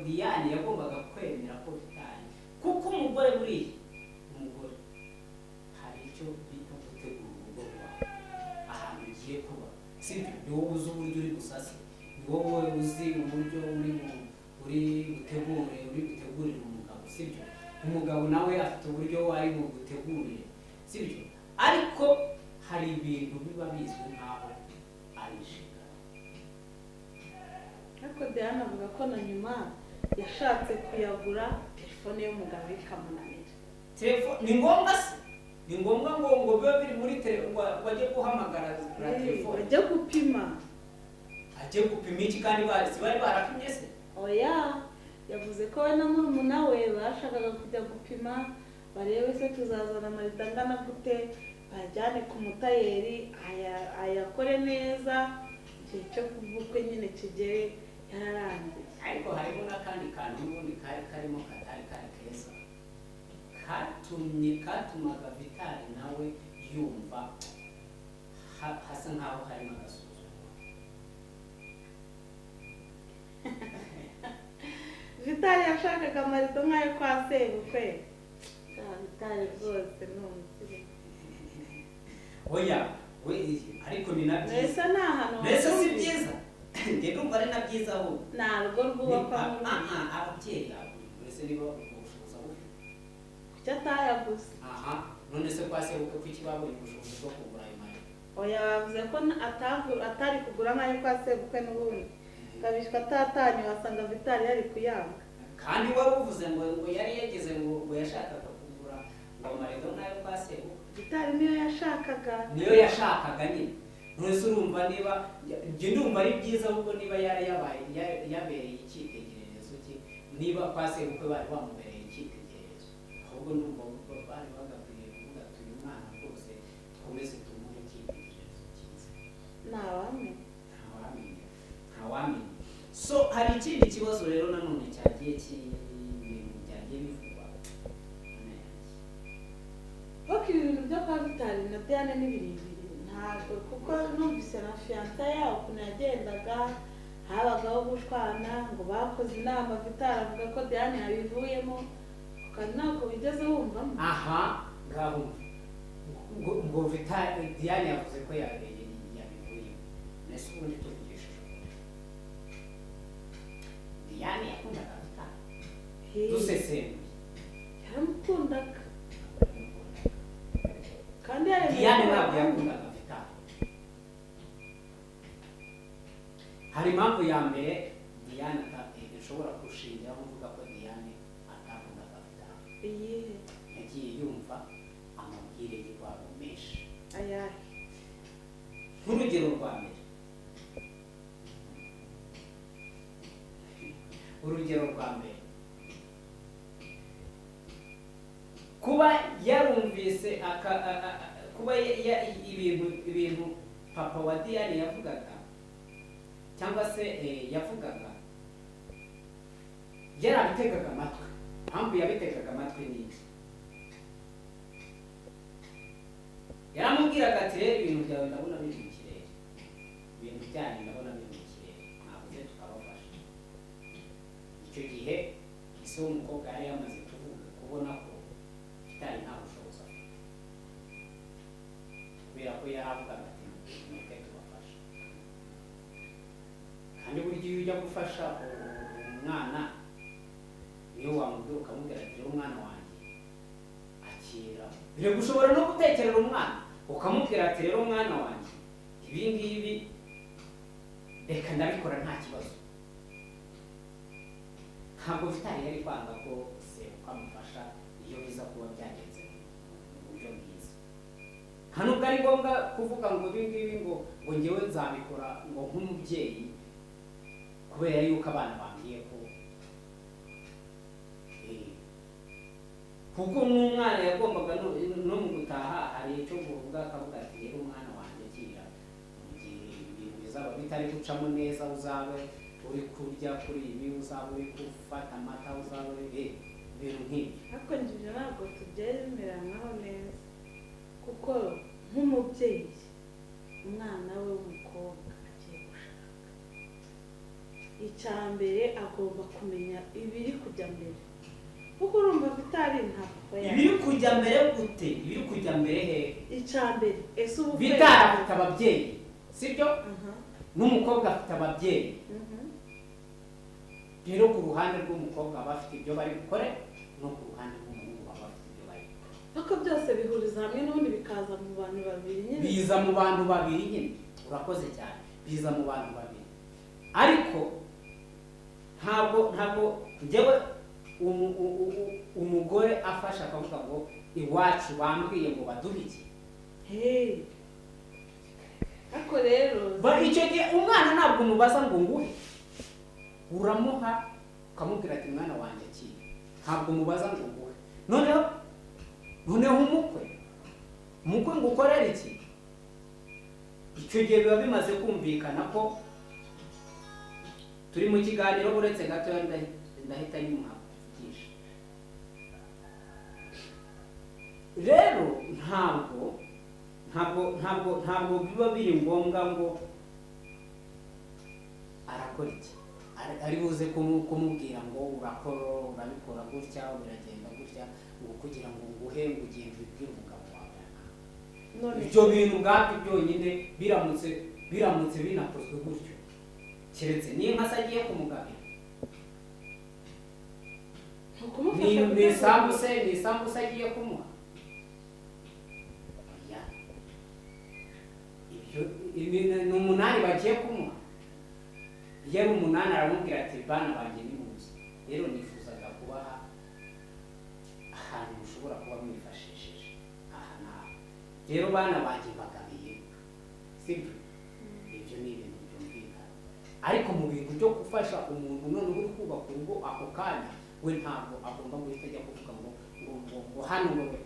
[SPEAKER 2] Diane yagombaga kwemera ko Vitali, kuko umugore buriya umugore hari icyo bita gutegura urugo rwawe ahantu ugiye kuba, sibyo? Ni wowe uzi uburyo uri gusase, ni wowe uzi uburyo uri butegurire umugabo, sibyo? Umugabo nawe afite uburyo ari bugutegurire, sibyo? Ariko hari ibintu biba bizwi nkaho ari inshingano.
[SPEAKER 6] Ariko Diane avuga ko na nyuma yashatse kuyagura telefone y'umugabo ikamunanira.
[SPEAKER 2] Telefone ni ngombwa se? Ni ngombwa ngo biba biri muri wajye guhamagara kuri telefone,
[SPEAKER 6] ajya gupima.
[SPEAKER 2] ajye gupima iki kandi bari barapimye se?
[SPEAKER 6] Oya, yavuze ko we na murumuna we bashakaga kujya gupima barebe se tuzazana amarido angana gute, bajyane ku mutayeri ayakore neza, igihe cyo kubukwe nyine kigere yararangiye.
[SPEAKER 2] Ariko harimo n'akandi kantu n'ubundi karimo katari keza katumaga Vitali nawe yumva hasa nkaho harimo agasuzuguro.
[SPEAKER 6] Vitali yashakaga amarido nk'ayo kwa sebukwe. Vitali rwose ni umukire.
[SPEAKER 2] Oya ariko ni na byiza.
[SPEAKER 6] Mbese ni ahantu
[SPEAKER 2] mbese si byiza? Njye ndumva ari na byiza ahubwo.
[SPEAKER 6] nta rugo rwubakwa mu rugo.
[SPEAKER 2] Ababyeyi mbese niba ubushobozi bufite
[SPEAKER 6] Kuki atayaguze?
[SPEAKER 2] none se kwa sebukwe kuki babonye ubushobozi bwo kugura ayo marido?
[SPEAKER 6] Oya, bavuze ko atari kugura nk'ayo kwa sebukwe n'ubundi. Kabishwa atatanye wasanga Vitali yari kuyanga.
[SPEAKER 2] Kandi wari uvuze ngo yari yageze ngo yashakaga kugura ngo amarido nk'ayo kwa sebukwe.
[SPEAKER 6] Vitali niyo yashakaga.
[SPEAKER 2] Niyo yashakaga nyine. None se urumva niba njye ndumva ari byiza ahubwo niba yari yabereye icyitegererezo cye, niba kwa sebukwe bari bamubereye icyitegererezo, ahubwo ndumva bari bagakwiriye kuvuga ati uyu mwana rwose twomeze tumuhe icyitegererezo cyiza.
[SPEAKER 6] Ntawamenya.
[SPEAKER 2] So hari ikindi kibazo rero nanone cyagiye ibintu byagiye bivugwa.
[SPEAKER 6] Bako ibintu byo kwa Vitali na Diane ni birebire ntabwo, kuko numvise na fiyansa yawo ukuntu yagendaga habagaho gushwana ngo bakoze inama, Vitali avuga ko Diane yabivuyemo, kandi ntabwo wigeze wumvamo.
[SPEAKER 2] Ngaho ngo Vitali Diane yavuze ko yabivuyemo. Nese ubundi tuvugishije Diane yakundaga Vitali dusesenguye,
[SPEAKER 6] yaramukundaga kandi
[SPEAKER 2] Diane ntabwo yakundaga Vitali. Hari impamvu ya mbere Diane ishobora kushingiraho mvuga ko Diane atakundaga Vitali. Yagiye yumva amabwire y'iwabo menshi.
[SPEAKER 6] ayahe
[SPEAKER 2] Nk'urugero rwa mbere, kuba yarumvise kuba ibintu papa wa Diane yavugaga cyangwa se yavugaga yarabitegaga amatwi. Impamvu yabitegaga amatwi ni iki? Yaramubwiraga ati rero ibintu byawe ndabona biri mu kirere, ibintu byanyu ndabona biri mu kirere, mwabuze tukabafasha. Icyo gihe ise w'umukobwa yari yamaze kubona ko Vitali nta bushobozi afite, kubera ko yari avugaga ati mwebwe tubafasha. Kandi burya iyo ujya gufasha umwana niyo wamubwira ukamubwira ati rero umwana wanjye akira, biragushobora no gutekerera umwana ukamubwira ati rero umwana wanjye ibi ngibi reka ndabikora nta kibazo. ntabwo vitari yari kwanga ko sebukwe amufasha iyo biza kuba byagenze mu buryo bwiza. Nta nubwo ari ngombwa kuvuga ngo ibi ngibi ngo ngewe nzabikora ngo nk'umubyeyi kubera yuko abana bambwiye ko kuko nk'umwana yagombaga no mu gutaha hari icyo kuvuga akavuga ati rero umwana wanjye agira mu gihe ibintu bizaba bitari gucamo neza uzabe uri kurya kuri ibi, uzaba uri gufata amata, uzaba uri ibintu nk'ibi.
[SPEAKER 6] ariko njye ntabwo tubyemeranaho neza kuko nk'umubyeyi umwana we w'umukobwa agiye gushaka, icya mbere agomba kumenya ibiri kujya mbere kuko urumva vitari ntabwo
[SPEAKER 2] ibiri kujya mbere gute? Ibiri kujya mbere he?
[SPEAKER 6] icya mbere ese ubu
[SPEAKER 2] vitari afite ababyeyi sibyo? N'umukobwa afite ababyeyi. Rero ku ruhande rw'umukobwa baba bafite ibyo bari gukore, no ku ruhande rw'umuhungu baba bafite ibyo bari gukore.
[SPEAKER 6] ariko byose bihuriza hamwe n'ubundi bikaza mu bantu babiri nyine.
[SPEAKER 2] Biza mu bantu babiri nyine. Urakoze cyane. Biza mu bantu babiri. Ariko ntabwo njyewe umugore afasha akavuga ngo iwacu bambwiye ngo baduhe iki.
[SPEAKER 6] ariko rero
[SPEAKER 2] icyo gihe umwana ntabwo umubaza ngo nguhe, uramuha ukamubwira ati mwana wanjye akiri, ntabwo umubaza ngo nguhe. noneho umukwe ngo ukorere iki, icyo gihe biba bimaze kumvikana ko turi mu kiganiro. Uretse gato ndahita nyumuhagisha. Rero ntabwo biba biri ngombwa ngo arakora iki, ari buze kumubwira ngo urabikora gutya, biragenda gutya, ngo kugira ngo nguhe ngo ugende ubibwire umugabo wawe. Ibyo bintu ubwabyo byonyine biramutse binakozwe gutyo, keretse n'inka se agiye kumugabira, ni isambu se agiye kumuha. Ni umunani bagiye kumuha. Iyo ari umunani aramubwira ati bana banjye ni muzi, rero nifuzaga kubaha ahantu mushobora kuba mwifashishije aha naha, rero bana banjye mbagabiye, sibyo? Ibyo ni ibintu byumvikana. Ariko mu bintu byo gufasha umuntu none uri kubaka urugo ako kanya, we ntabwo agomba guhita ajya kuvuga ngo hano wowe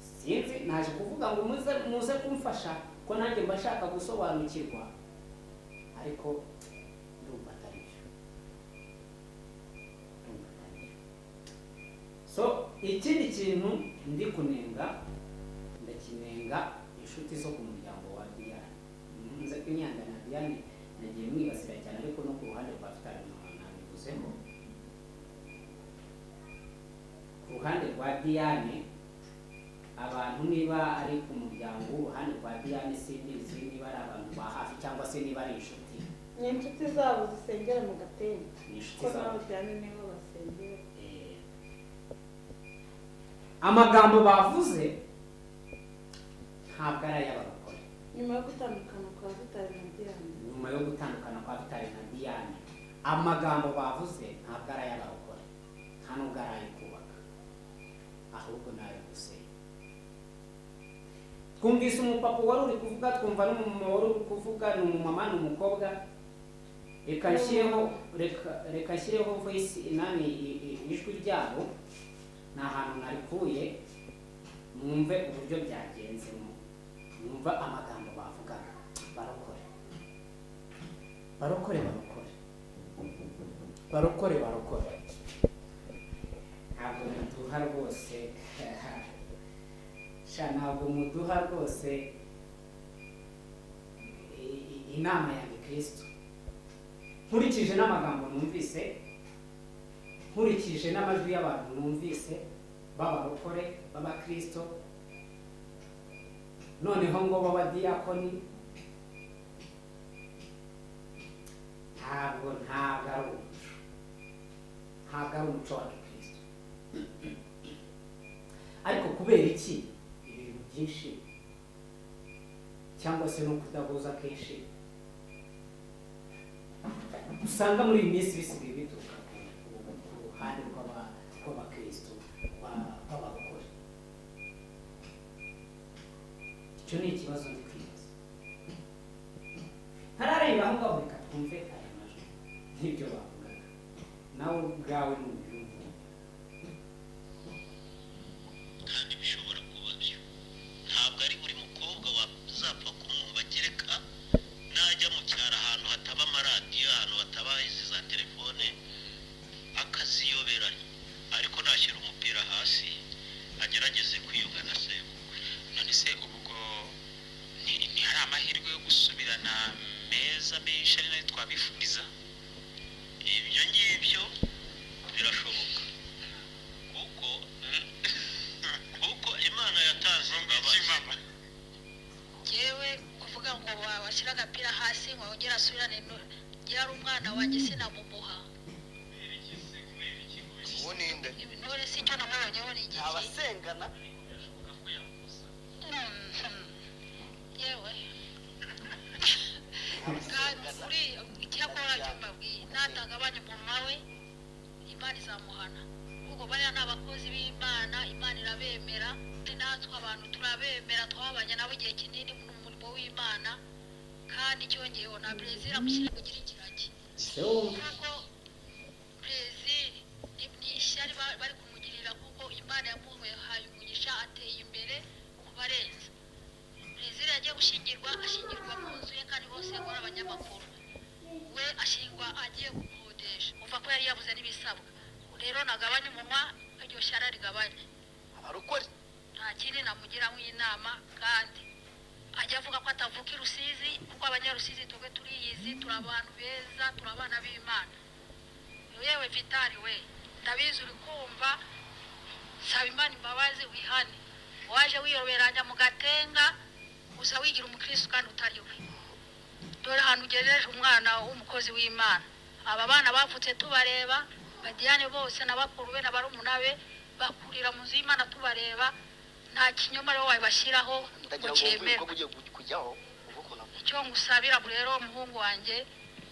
[SPEAKER 2] sinzi naje kuvuga ngo muze kumfasha ko nanjye mba nshaka gusobanukirwa, ariko ndumva atari byo. So ikindi kintu ndi kunenga, ndakinenga inshuti zo ku muryango wa Diane. Nze kwinyangana Diane nagiye mwibasira cyane, ariko no ku ruhande rwa Vitali nabivuzeho. Ku ruhande rwa Diane, abantu niba ari ku muryango w'uruhande rwa Diane sinzi niba ari abantu ba hafi cyangwa se niba ari inshuti.
[SPEAKER 6] ni inshuti zabo zisengera mu Gatenga,
[SPEAKER 2] Ni inshuti
[SPEAKER 6] ko
[SPEAKER 2] zabo.
[SPEAKER 6] nawe Diane niho basengera.
[SPEAKER 2] Amagambo bavuze ntabwo ari ay'abarokore.
[SPEAKER 6] nyuma yo gutandukana kwa Vitali na Diane,
[SPEAKER 2] na Diane, amagambo bavuze ntabwo ari ay'abarokore, nta nubwo ari ayo kubaka, ahubwo ni ayo gusenya. Twumvise umupapa wari uri kuvuga, twumva n'umumama wari uri kuvuga, ni umumama ni umukobwa. Reka nshyireho voice inani ijwi ryabo, ni ahantu narikuye, mwumve uburyo byagenzemo, mwumva amagambo bavugaga. Barokore ntabwo muduha rwose ntabwo muduha rwose inama ya Gikristo. Nkurikije n'amagambo numvise, nkurikije n'amajwi y'abantu numvise b'abarokore b'abakristo, noneho ngo b'abadiyakoni, ntabwo ari umuco wa Gikristo. Ariko kubera iki ibintu byinshi cyangwa se no kudahuza kenshi usanga muri iyi minsi bisigaye bituruka ku ruhande rw'abakristo b'abarokore. Icyo ni ikibazo ndi kwibaza. Ntarareba aho ngaho, reka twumve aya majwi n'ibyo bavugaga nawe ubwawe n'ubyumva.
[SPEAKER 5] kandi bishobora kuba byo. Ntabwo ari buri mukobwa wazapfa kumwumva kereka najya mu cyaro ahantu hataba amaradiyo, ahantu hataba izi za telefone, akaziyoberanya. Ariko nashyira umupira hasi agerageze kwiyunga na sebukwe. None se ubwo hari amahirwe yo gusubirana meza menshi ari nayo twabifuriza? Ibyo ngibyo birashoboka kuko Imana yatanze imbabazi.
[SPEAKER 1] yewe kuvuga ngo washyira agapira hasi ngo wongere asubirane yari umwana wanjye sinamumuha.
[SPEAKER 7] uwo ninde
[SPEAKER 1] None si icyo namubonyeho ni igiki?
[SPEAKER 7] abasengana
[SPEAKER 1] yewe kandi kuri icyakora cy'umabwiye natagabanya umunwa we Imana izamuhana, kuko bariya ni abakozi b'Imana, Imana irabemera, natwe abantu turabemera, twabanye nabo igihe kinini mu murimo w'Imana. Kandi cyongeyeho na Brezil amushyira kugira ikiragi, kuko Brezil ni ishyari bari kumugirira, kuko Imana yamuhaye umugisha, ateye imbere kubarenza. Brezil yagiye gushyingirwa, ashyingirwa mu nzu ye kandi bose ngo ari abanyamakuru, we ashyingwa agiye gukodesha, uva ko yari yabuze n'ibisabwa. Rero nagabanya umunwa, iryo shyara rigabanye.
[SPEAKER 7] abarokore
[SPEAKER 1] Nta kindi namugiramo inama, kandi ajya avuga ko atavuka i Rusizi, kuko abanyarusizi twebwe turiyizi, turi abantu beza, turi abana b'Imana. Yewe Vitali we, ndabizi uri kumva, saba Imana imbabazi wihane. Waje wiyoberanya mu gatenga, uza wigira umukristo kandi utari we. Dore ahantu ugejeje umwana w'umukozi w'Imana. Aba bana bavutse tubareba, Badiyane bose n'abakuru be n'abarumuna be bakurira mu nzu y'Imana tubareba, nta kinyoma rero wabashyiraho ngo cyemere.
[SPEAKER 7] kujyaho ubukona
[SPEAKER 1] Icyo ngusabira rero umuhungu wanjye,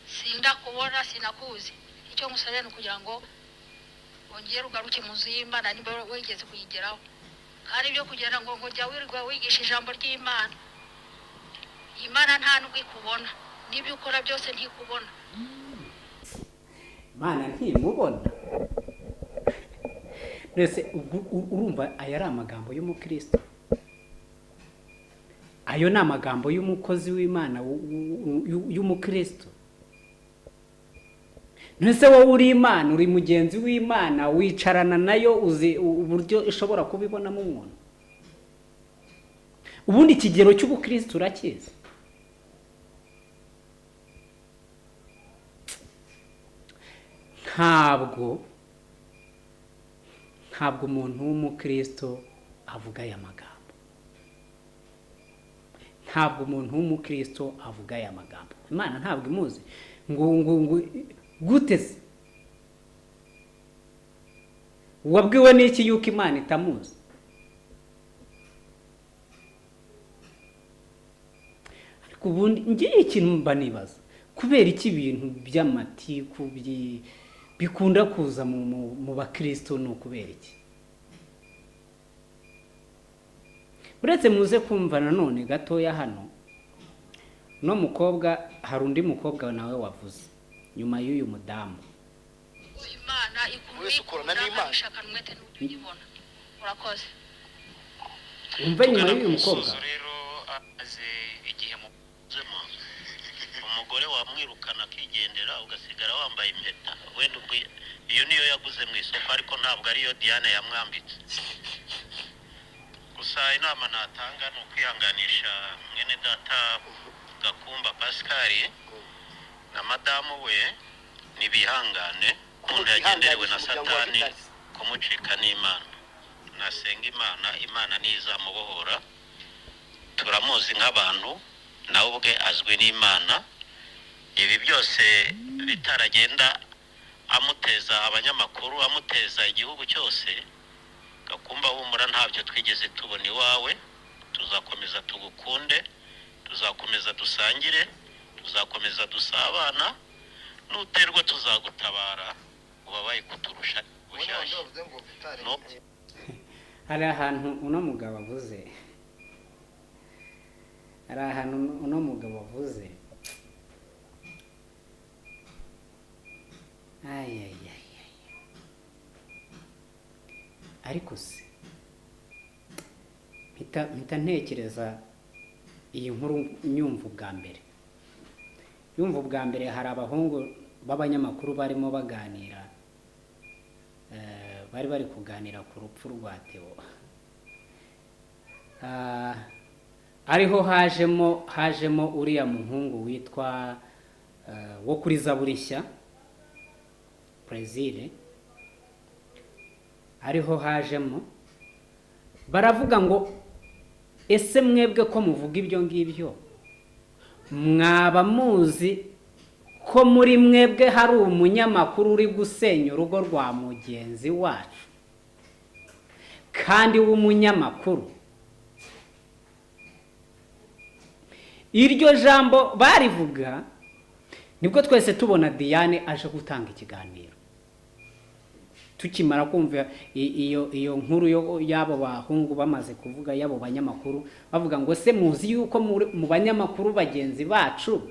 [SPEAKER 1] sindakubona sinakuzi, icyo ngusabira ni ukugira ngo wongere ugaruke mu nzu y'Imana niba wigeze kuyigeraho. Kandi ibyo kugira ngo jya wirirwa wigisha ijambo ry'Imana, Imana nta nubwo ikubona, n'ibyo ukora byose ntikubona.
[SPEAKER 2] Imana ntimubona. Mbese urumva aya ari amagambo y'umukristo? Ayo ni amagambo y'umukozi w'Imana y'umukristo? Mbese wowe uri Imana, uri mugenzi w'Imana, wicarana nayo, uzi uburyo ishobora kubibonamo umuntu? Ubundi ikigero cy'ubukristo urakizi? Ntabwo umuntu w'umukristo avuga aya magambo. Ntabwo umuntu w'umukristo avuga aya magambo. Imana ntabwo imuzi. Ngo gute se? Wabwiwe n'iki yuko Imana itamuzi? Ariko ubundi ngiye ikintu mba nibaza, kubera iki ibintu by'amatiku bikunda kuza mu bakristo? ni ukubera iki? Uretse muze kumva nanone gatoya hano, no mukobwa, hari undi mukobwa nawe wavuze nyuma y'uyu mudamu.
[SPEAKER 1] Imana
[SPEAKER 7] ukorana n'Imana.
[SPEAKER 1] ishaka mwete n'uburyo uyibona. Urakoze.
[SPEAKER 2] Umva nyuma y'uyu mukobwa.
[SPEAKER 5] Rero aze igihe muzemo umugore wamwirukana akigendera, ugasigara wambaye impeta. Wenda ubwo iyo niyo yaguze mu isoko, ariko ntabwo ariyo Diane yamwambitse. Gusa inama natanga ni ukwihanganisha mwene data Gakumba Pascal na madamu we, nibihangane umuntu yagenderewe na Satani kumucika n'Imana. Nasenga Imana nizamubohora. Turamuzi nk'abantu, nawe ubwe azwi n'Imana. Ibi byose bitaragenda amuteza abanyamakuru, amuteza igihugu cyose, Gakumba humura, ntabyo twigeze tubona iwawe. Tuzakomeza tugukunde, tuzakomeza dusangire, tuzakomeza dusabana, nuterwa tuzagutabara, ubabaye kuturusha bushyashya no
[SPEAKER 2] hari ahantu uno mugabo avuze ariko se mpita ntekereza iyi nkuru nyumva ubwa mbere hari abahungu b'abanyamakuru barimo baganira bari kuganira ku rupfu rwa Theo ariho hajemo uriya muhungu witwa wo kuri Zaburishya Plaisir ariho hajemo baravuga ngo ese mwebwe ko muvuga ibyo ngibyo mwaba muzi ko muri mwebwe hari umunyamakuru uri gusenya urugo rwa mugenzi wacu kandi w'umunyamakuru. Iryo jambo barivuga nibwo twese tubona Diane aje gutanga ikiganiro. Tukimara kumva iyo nkuru yabo bahungu bamaze kuvuga yabo banyamakuru bavuga ngo se muzi yuko mu banyamakuru bagenzi bacu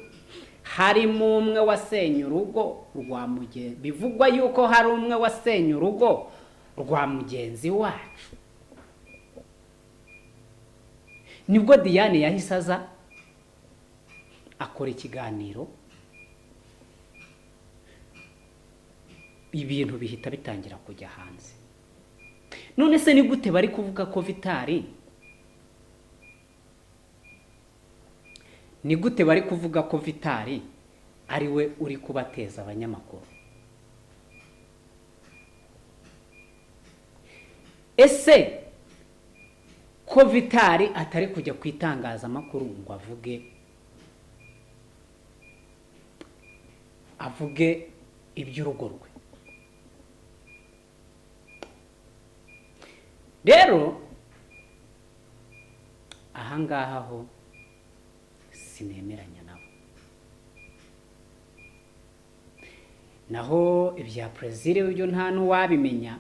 [SPEAKER 2] harimo umwe wasenye urugo rwa mugenzi, bivugwa yuko hari umwe wasenye urugo rwa mugenzi wacu. Nibwo Diane yahise aza akora ikiganiro, ibintu bihita bitangira kujya hanze. None se ni gute bari kuvuga ko Vitali, ni gute bari kuvuga ko Vitali ari we uri kubateza abanyamakuru? Ese ko Vitali atari kujya kwitangaza amakuru ngo avuge iby'urugo rwe? Rero ahangaha ho sinemeranya nabo. Naho ibya Plaisir byo nta n'uwabimenya.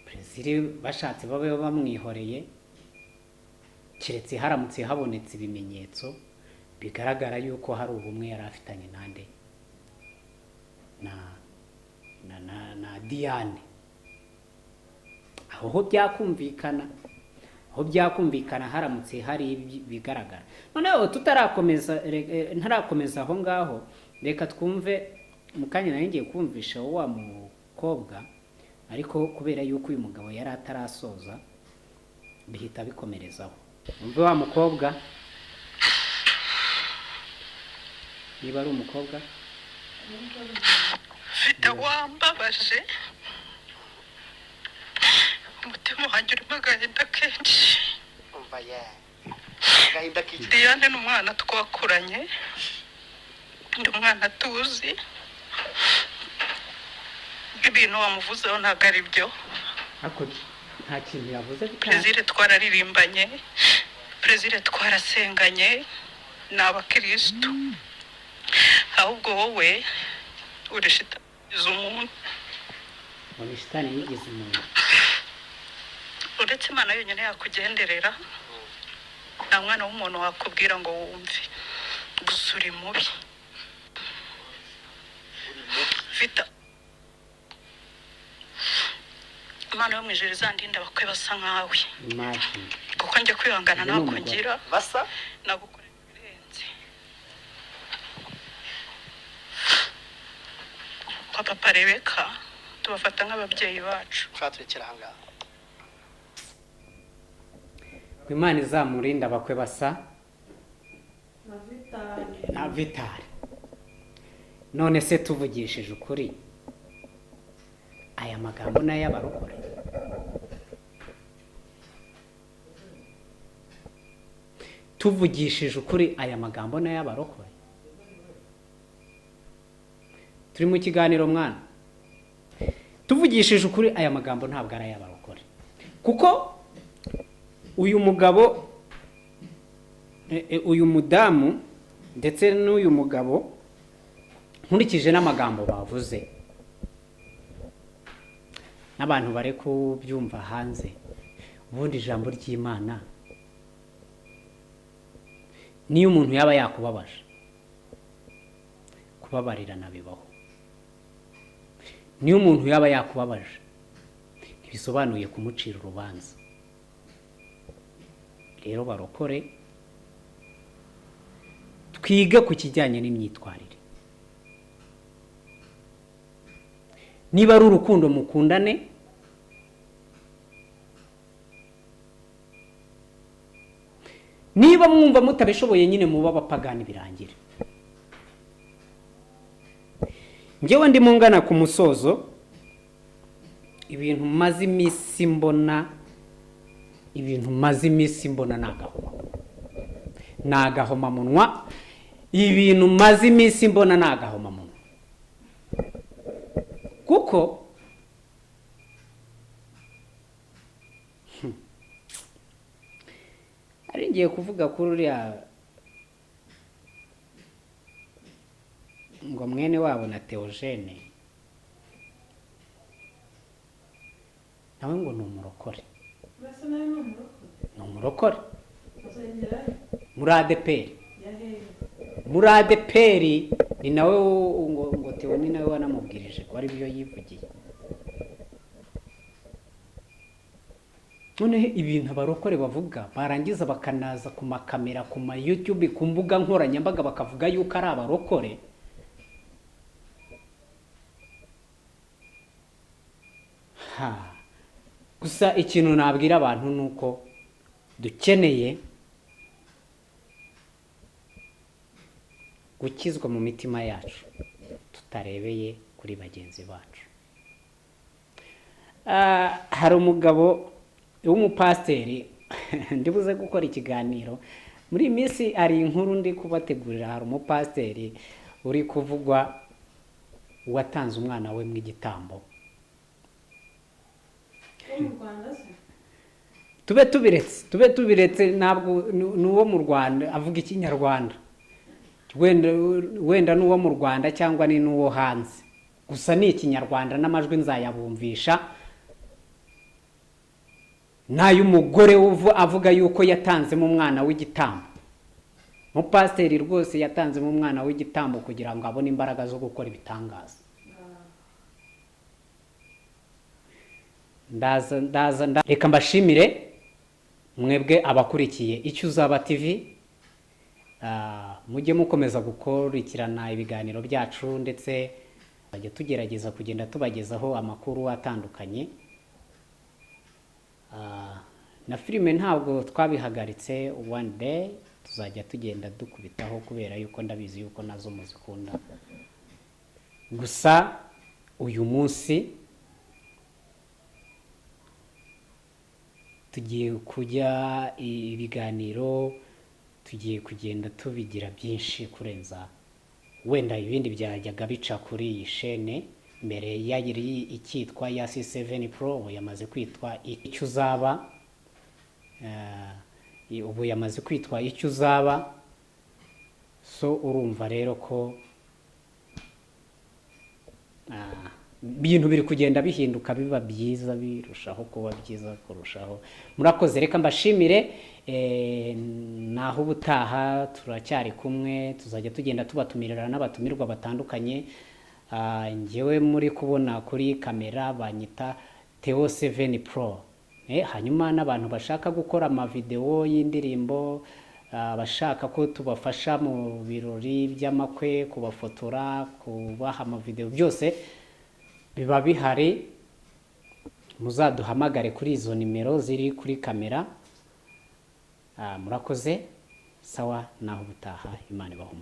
[SPEAKER 2] Plaisir bashatse babe bamwihoreye, kiretse haramutse habonetse ibimenyetso bigaragara yuko hari ubumwe yari afitanye nande na Diane. Aho byakumvikana haramutse hari bigaragara. Noneho ntarakomeza aho ngaho, reka twumve mukanya nayo ngiye kumvisha wa mukobwa, ariko kubera yuko uyu mugabo yari atarasoza bihita bikomerezaho. Umve wa mukobwa, niba ari umukobwa.
[SPEAKER 8] Mfite wambabaje, umutima wanjye urimo agahinda kenshi. Diane ni umwana twakuranye, ndi umwana tuzi. Ibintu wamuvuzeho ntabwo ari byo.
[SPEAKER 2] Ariko nta kintu yavuze.
[SPEAKER 8] Plaisir twararirimbanye, Plaisir twarasenganye, ni abakristo. Ahubwo wowe uri shitani umuntu.
[SPEAKER 2] Wari shitani yigize umuntu.
[SPEAKER 8] Uretse Imana yonyine yakugenderera, nta mwana w'umuntu wakubwira ngo wumve. Gusa uri mubi. Vita Imana yo mu ijuru izandinda bakwe basa nkawe. Kuko njye kwihangana ntabwo ngira.
[SPEAKER 7] Basa?
[SPEAKER 8] Nagukorera ibirenze. Kwa Papa Rebeka tubafata nk'ababyeyi bacu.
[SPEAKER 7] Twaturikira ahangaha.
[SPEAKER 2] Imana izamurinda bakwe basa na Vitali. None se tuvugishije ukuri, aya magambo nayo y'abarokore? Tuvugishije ukuri, aya magambo nayo y'abarokore? Turi mu kiganiro mwana. Tuvugishije ukuri, aya magambo ntabwo ari ay'abarokore. Kuko uyu mugabo, uyu mudamu ndetse n'uyu mugabo, nkurikije n'amagambo bavuze, n'abantu bare kubyumva hanze. Ubundi ijambo ry'Imana, niyo umuntu yaba yakubabaje, kubabarirana bibaho. Niyo umuntu yaba yakubabaje, ntibisobanuye kumucira urubanza. Rero barokore, twige ku kijyanye n'imyitwarire. Niba ari urukundo mukundane, niba mwumva mutabishoboye nyine muba abapagani birangire. Njyewe ndimo ngana ku musozo, ibintu maze iminsi mbona nagahoma munwa, ibintu maze iminsi mbona nagahoma munwa. Kuko ari ngiye kuvuga kuri uriya ngo mwene wabo na Theogene, nawe ngo ni umurokore. Ni umurokore muri ADEPR. Muri ADEPR ni nawe ngo Theo ni nawe wanamubwirije ko ari byo yivugiye. None ibintu abarokore bavuga barangiza bakanaza ku makamera, ku ma YouTube, ku mbuga nkoranyambaga bakavuga yuko ari abarokore. Gusa ikintu nabwira abantu nuko dukeneye gukizwa mu mitima yacu, tutarebeye kuri bagenzi bacu. Hari umugabo w'umupasiteri ndibuze gukora ikiganiro muri iyi minsi, ari inkuru ndi kubategurira. Hari umupasiteri uri kuvugwa watanze umwana we mu igitambo. Tube tubiretse ntabwo n'uwo mu Rwanda avuga ikinyarwanda, wenda n'uwo mu Rwanda cyangwa ni n'uwo hanze, gusa ni ikinyarwanda n'amajwi nzayabumvisha. N'ay'umugore avuga yuko yatanzemo umwana w'igitambo. Umupasiteri rwose yatanzemo umwana w'igitambo kugira ngo abone imbaraga zo gukora ibitangaza. Reka mbashimire mwebwe abakurikiye Icyo Uzaba TV. Mujye mukomeza gukurikirana ibiganiro byacu, ndetse tujya tugerageza kugenda tubagezaho amakuru atandukanye. Na filime ntabwo twabihagaritse, one day tuzajya tugenda dukubitaho kubera yuko ndabizi yuko nazo muzikunda. Gusa uyu munsi tugiye kujya ibiganiro, tugiye kugenda tubigira byinshi kurenza wenda ibindi byajyaga bica kuri iyi shene. Mbere yari icyitwa Yasi 7 Pro, ubu yamaze kwitwa Icyo Uzaba. Ubu yamaze kwitwa Icyo Uzaba. So urumva rero ko ibintu biri kugenda bihinduka, biba byiza, birushaho kuba byiza kurushaho. Murakoze, reka mbashimire. Naho ubutaha turacyari kumwe, tuzajya tugenda tubatumirira n'abatumirwa batandukanye. Njyewe muri kubona kuri kamera banyita Theo 7 Pro. Hanyuma n'abantu bashaka gukora amavideo y'indirimbo, bashaka ko tubafasha mu birori by'amakwe, kubafotora, kubaha amavideo, byose biba bihari. Muzaduhamagare kuri izo nimero ziri kuri kamera. Murakoze, sawa, naho ubutaha. Imana ibahe umugisha.